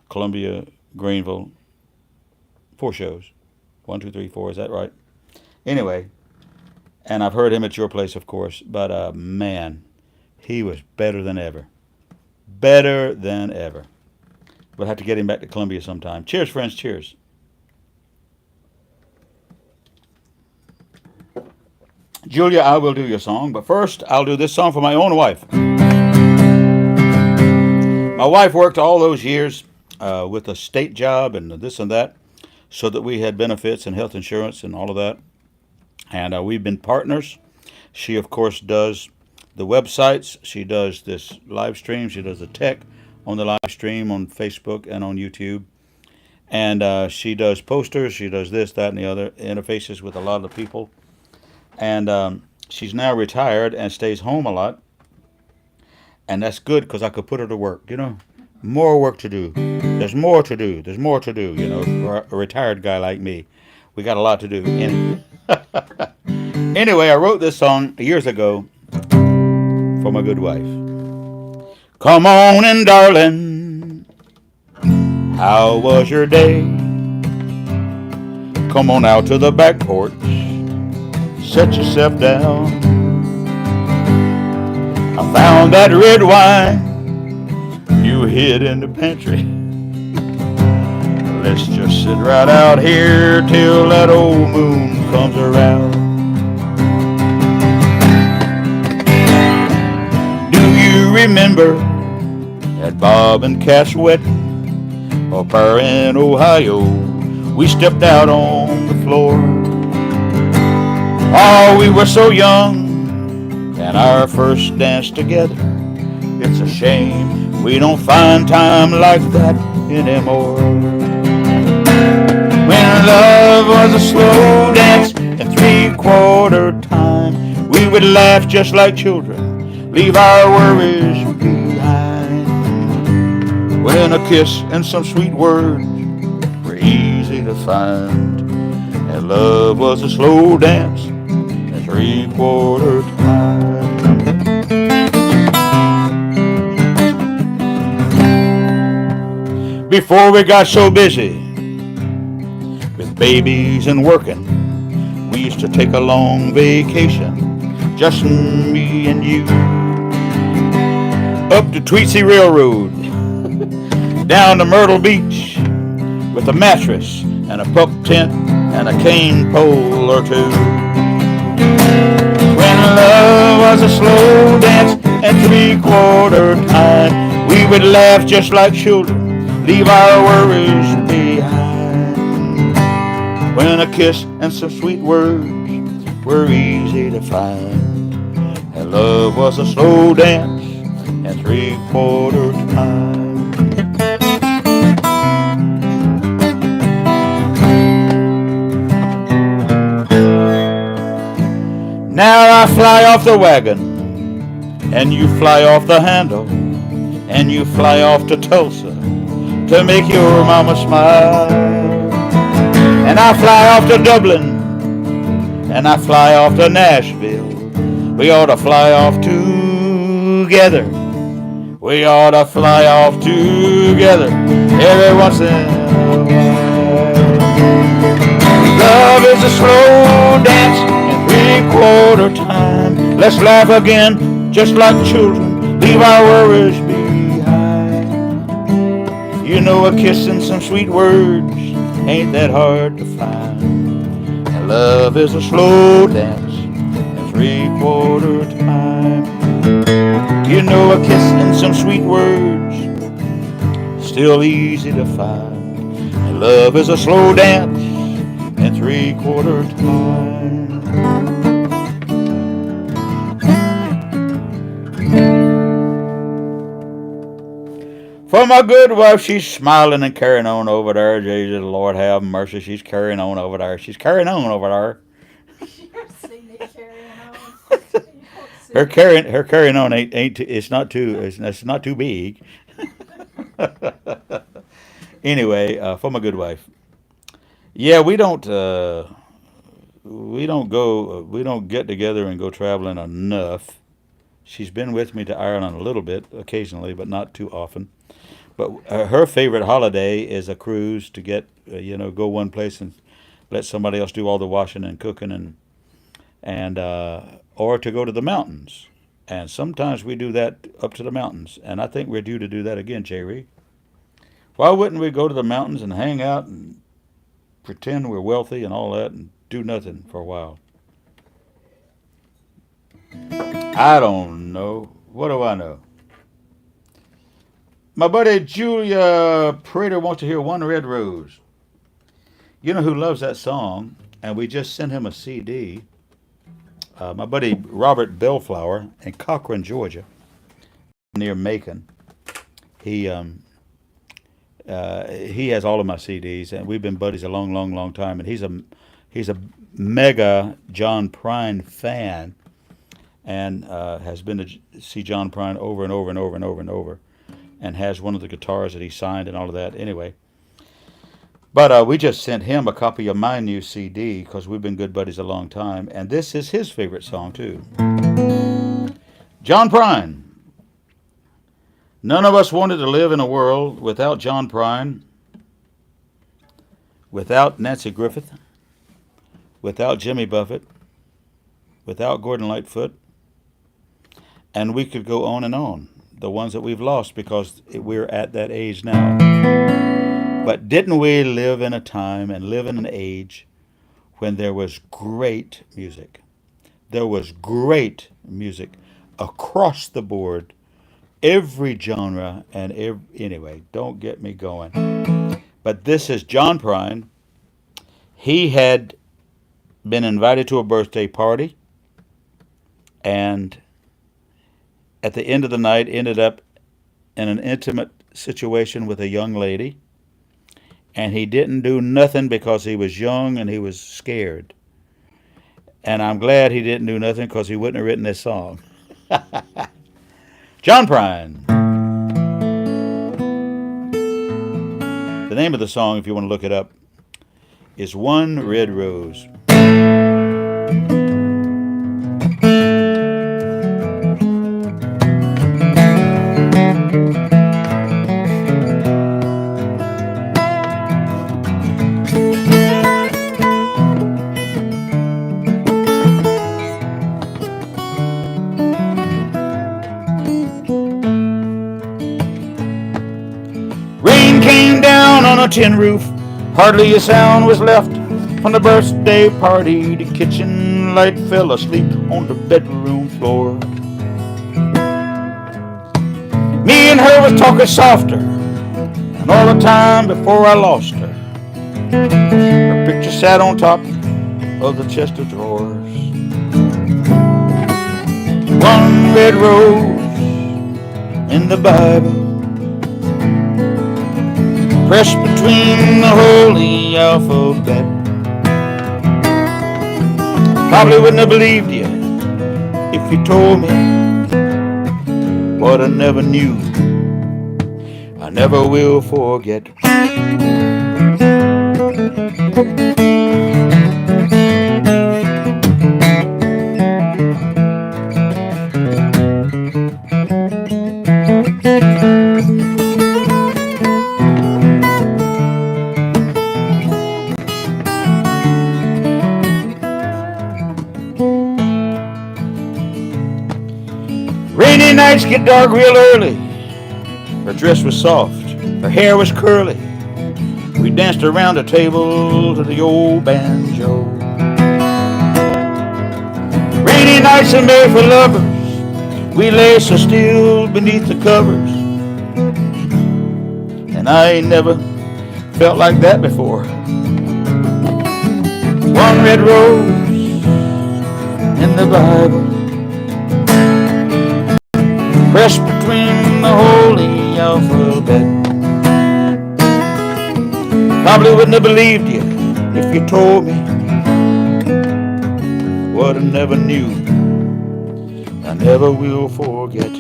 Columbia, Greenville. 4 shows. 1, 2, 3, 4. Is that right? Anyway, and I've heard him at your place, of course. But man, he was better than ever. Better than ever. We'll have to get him back to Columbia sometime. Cheers, friends. Cheers. Julia, I will do your song, but first I'll do this song for my own wife. My wife worked all those years with a state job and this and that so that we had benefits and health insurance and all of that. And we've been partners. She, of course, does the websites. She does this live stream. She does the tech on the live stream on Facebook and on YouTube. And she does posters. She does this, that, and the other, interfaces with a lot of people. And she's now retired and stays home a lot. And that's good because I could put her to work, you know. More work to do. There's more to do. There's more to do, you know, for a retired guy like me. We got a lot to do. Anyway, I wrote this song years ago for my good wife. Come on in, darling. How was your day? Come on out to the back porch. Set yourself down. I found that red wine you hid in the pantry. Let's just sit right out here till that old moon comes around. Do you remember that Bob and Cass wedding up there in Ohio? We stepped out on the floor. Oh, we were so young, and our first dance together. It's a shame we don't find time like that anymore. When love was a slow dance in 3/4 time, we would laugh just like children, leave our worries behind. When a kiss and some sweet words were easy to find, and love was a slow dance in 3/4 time. Before we got so busy with babies and working, we used to take a long vacation, just me and you, up the Tweetsie Railroad, down to Myrtle Beach, with a mattress and a pup tent and a cane pole or two. When love was a slow dance and 3/4 time, we We would laugh just like children, leave our worries behind. When a kiss and some sweet words were easy to find. And love was a slow dance and 3/4 time. Now I fly off the wagon, and you fly off the handle, and you fly off to Tulsa to make your mama smile. And I fly off to Dublin, and I fly off to Nashville. We ought to fly off together. We ought to fly off together every once in a while. Love is a slow dance in 3/4 time. Let's laugh again just like children, leave our worries behind. You know, a kiss and some sweet words ain't that hard to find. And love is a slow dance in 3/4 time. You know, a kiss and some sweet words still easy to find. And love is a slow dance in 3/4 time. For my good wife, she's smiling and carrying on over there. Jesus, Lord have mercy, she's carrying on over there. She's carrying on over there. You don't see me carrying on. You don't see Her carrying on ain't it's not too big. Anyway, for my good wife. Yeah, we don't get together and go traveling enough. She's been with me to Ireland a little bit occasionally, but not too often. But her favorite holiday is a cruise to get go one place and let somebody else do all the washing and cooking and or to go to the mountains. And sometimes we do that up to the mountains, and I think we're due to do that again, Jerry. Why wouldn't we go to the mountains and hang out and pretend we're wealthy and all that and do nothing for a while? I don't know. What do I know? My buddy Julia Prater wants to hear One Red Rose. You know who loves that song? And we just sent him a CD. My buddy Robert Bellflower in Cochran, Georgia, near Macon. He has all of my CDs, and we've been buddies a long, long, long time. And he's a mega John Prine fan, and has been to see John Prine over and over and over and over and over, and has one of the guitars that he signed and all of that. Anyway, but we just sent him a copy of my new CD because we've been good buddies a long time, and this is his favorite song too. John Prine. None of us wanted to live in a world without John Prine, without Nancy Griffith, without Jimmy Buffett, without Gordon Lightfoot, and we could go on and on. The ones that we've lost because we're at that age now. But didn't we live in a time and live in an age when there was great music? There was great music across the board, every genre, and anyway, don't get me going. But this is John Prine. He had been invited to a birthday party, and at the end of the night ended up in an intimate situation with a young lady, and he didn't do nothing because he was young and he was scared. And I'm glad he didn't do nothing because he wouldn't have written this song. John Prine. The name of the song, if you want to look it up, is One Red Rose. Rain came down on a tin roof, hardly a sound was left from the birthday party. The kitchen light fell asleep on the bedroom floor. Me and her was talking softer, and all the time before I lost her, her picture sat on top of the chest of drawers. One red rose in the Bible, pressed between the holy alphabet. Probably wouldn't have believed you if you told me what I never knew. I never will forget. Rainy nights get dark real early. Her dress was soft, her hair was curly. We danced around a table to the old banjo. Rainy nights are made for lovers. We lay so still beneath the covers. And I ain't never felt like that before. One red rose in the Bible, pressed between the holy alphabet. Probably wouldn't have believed you if you told me what I never knew. I never will forget.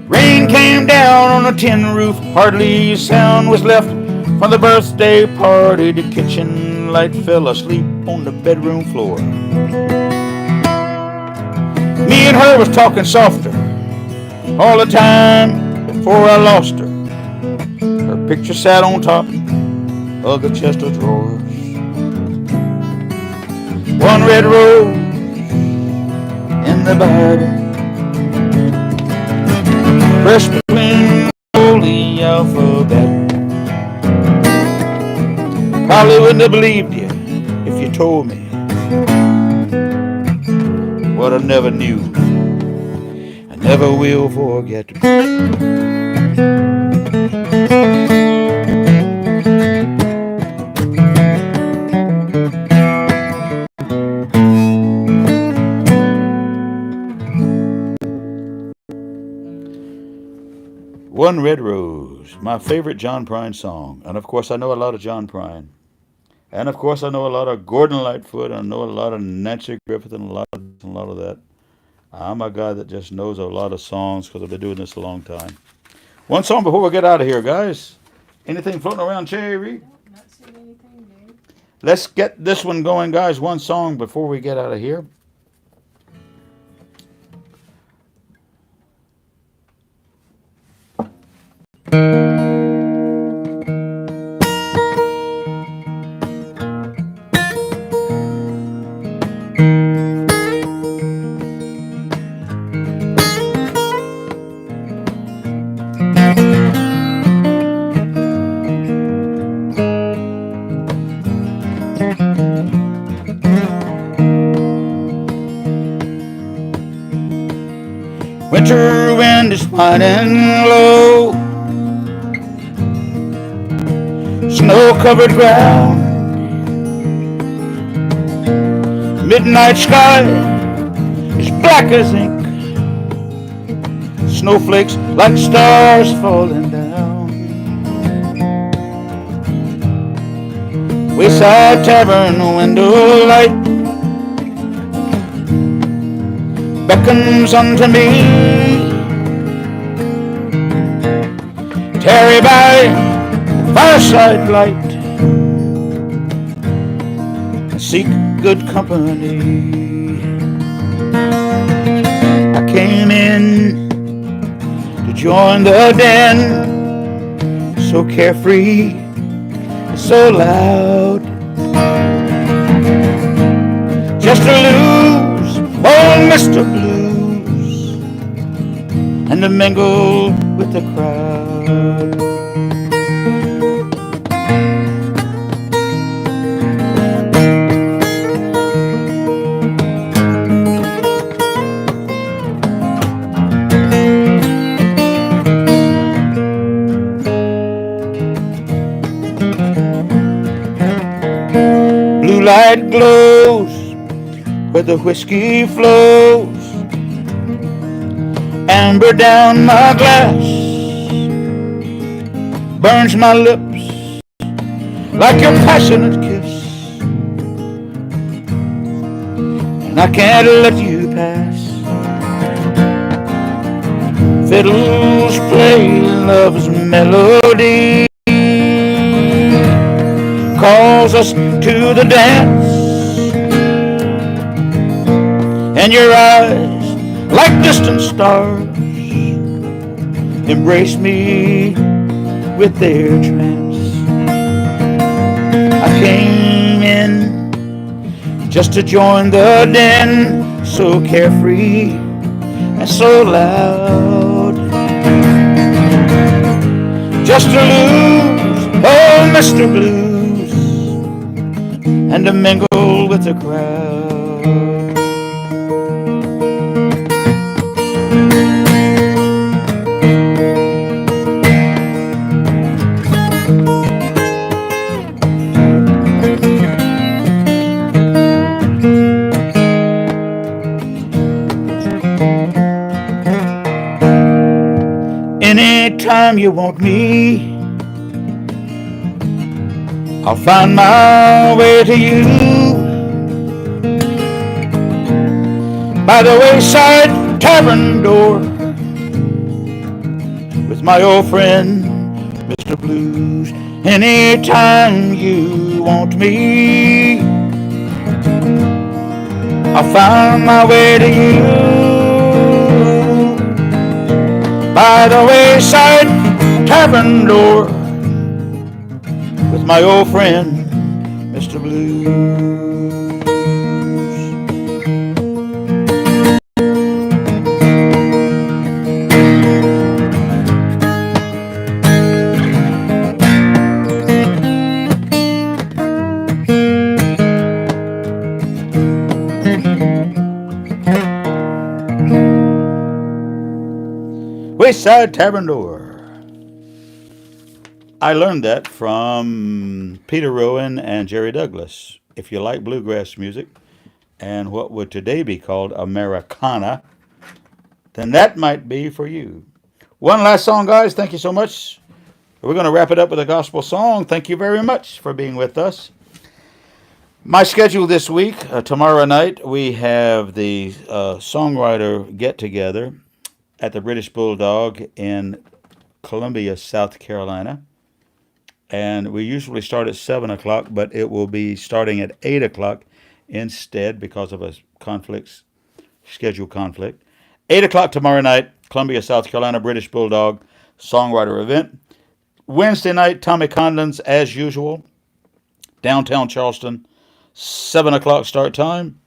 Rain came down on a tin roof, hardly a sound was left from the birthday party. The kitchen light fell asleep on the bedroom floor. Me and her was talking softer all the time before I lost her. Her picture sat on top of the chest of drawers. One red rose in the Bible, pressed between the holy alphabet. Probably wouldn't have believed you if you told me what I never knew. I never will forget. One Red Rose, my favorite John Prine song. And of course I know a lot of John Prine. And of course I know a lot of Gordon Lightfoot, and I know a lot of Nancy Griffith, and a lot of that. I'm a guy that just knows a lot of songs because I've been doing this a long time. One song before we get out of here, guys. Anything floating around, Cherry? Not seeing anything new. Let's get this one going, guys. One song before we get out of here. Winter wind is whining low, snow-covered ground, midnight sky is black as ink, snowflakes like stars falling down. Wayside tavern window light beckons unto me. Tarry by fireside light and seek good company. I came in to join the den, so carefree, so loud, just to lose old Mr. Blues and to mingle with the crowd. light glows where the whiskey flows. Amber down my glass burns my lips like your passionate kiss, and I can't let you pass. Fiddles play love's melody, calls us to the dance, and your eyes, like distant stars, embrace me with their trance. I came in just to join the den, so carefree and so loud, just to lose, oh Mr. Blues, and to mingle with the crowd. Anytime you want me, I'll find my way to you. By the wayside tavern door, with my old friend, Mr. Blues. Anytime you want me, I'll find my way to you. By the wayside tavern door, with my old friend, Mr. Blues. Wayside Tavern Door. I learned that from Peter Rowan and Jerry Douglas. If you like bluegrass music and what would today be called Americana, then that might be for you. One last song, guys. Thank you so much. We're going to wrap it up with a gospel song. Thank you very much for being with us. My schedule this week, tomorrow night, we have the songwriter get-together at the British Bulldog in Columbia, South Carolina. And we usually start at 7 o'clock, but it will be starting at 8 o'clock instead because of a schedule conflict. 8 o'clock tomorrow night, Columbia, South Carolina, British Bulldog songwriter event. Wednesday night, Tommy Conlon's, as usual, downtown Charleston, 7 o'clock start time.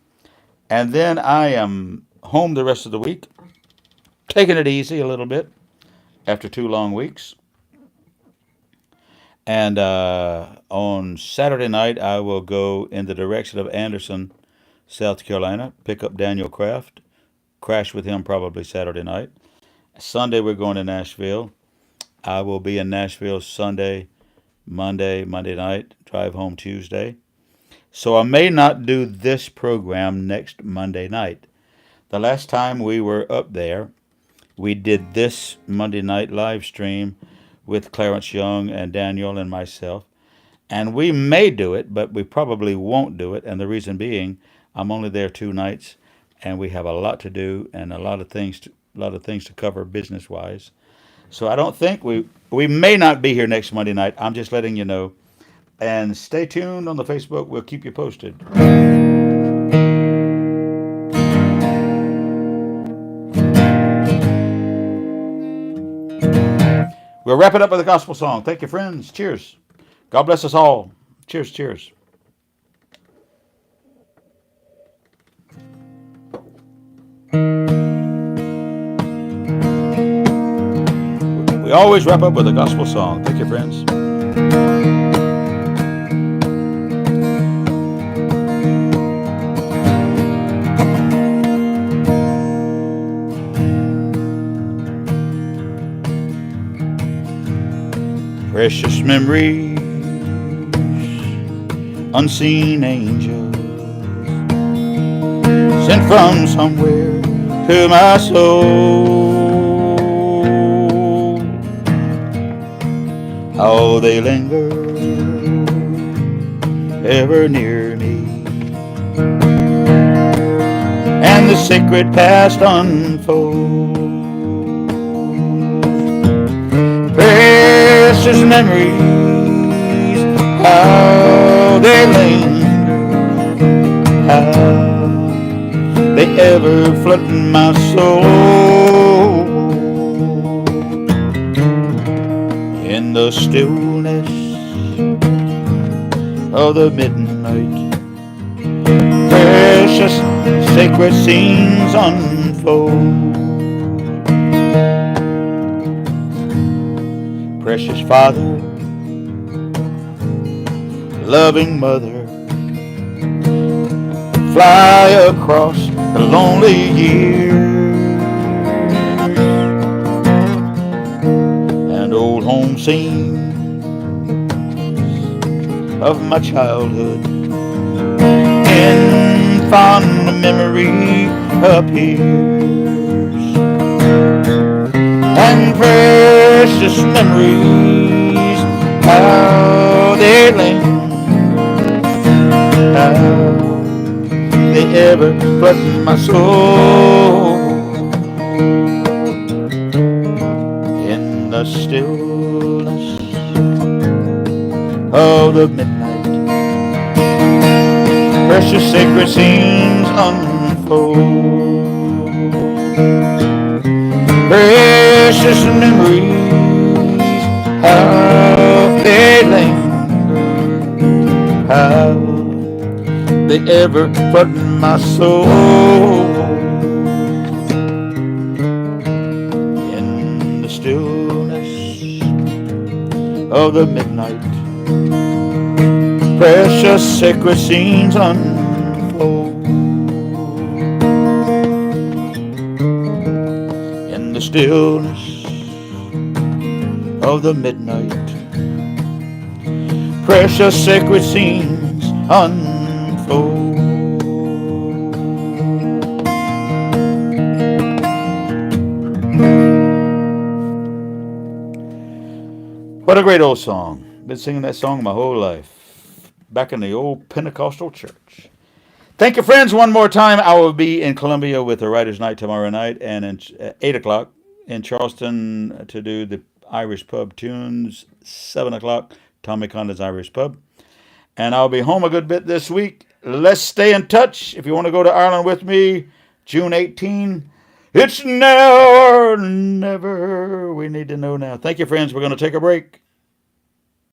And then I am home the rest of the week, taking it easy a little bit after 2 long weeks. And on Saturday night, I will go in the direction of Anderson, South Carolina, pick up Daniel Kraft, crash with him probably Saturday night. Sunday, we're going to Nashville. I will be in Nashville Sunday, Monday night, drive home Tuesday. So I may not do this program next Monday night. The last time we were up there, we did this Monday night live stream with Clarence Young and Daniel and myself. And we may do it, but we probably won't do it. And the reason being, I'm only there 2 nights, and we have a lot to do and a lot of things to cover business-wise. So I don't think we may not be here next Monday night. I'm just letting you know. And stay tuned on the Facebook. We'll keep you posted. We'll wrap it up with a gospel song. Thank you, friends. Cheers. God bless us all. Cheers, cheers. We always wrap up with a gospel song. Thank you, friends. Precious memories, unseen angels, sent from somewhere to my soul. How they linger ever near me, and the sacred past unfolds. Precious memories, how they linger, how they ever flood my soul. In the stillness of the midnight, precious sacred scenes unfold. Precious Father, loving Mother, fly across the lonely years, and old home scenes of my childhood in fond memory appears, and precious memories, how they linger, how they ever flood my soul. In the stillness of the midnight, precious sacred scenes unfold. Precious memories, how they linger, how they ever flood my soul. In the stillness of the midnight, precious sacred scenes unfold. In the stillness of the midnight, precious sacred scenes unfold. What a great old song. Been singing that song my whole life. Back in the old Pentecostal church. Thank you, friends. One more time, I will be in Columbia with the Writer's Night tomorrow night, and at 8 o'clock in Charleston to do the Irish Pub Tunes, 7 o'clock, Tommy Condon's Irish Pub. And I'll be home a good bit this week. Let's stay in touch. If you want to go to Ireland with me, June 18, it's now or never. We need to know now. Thank you, friends. We're going to take a break.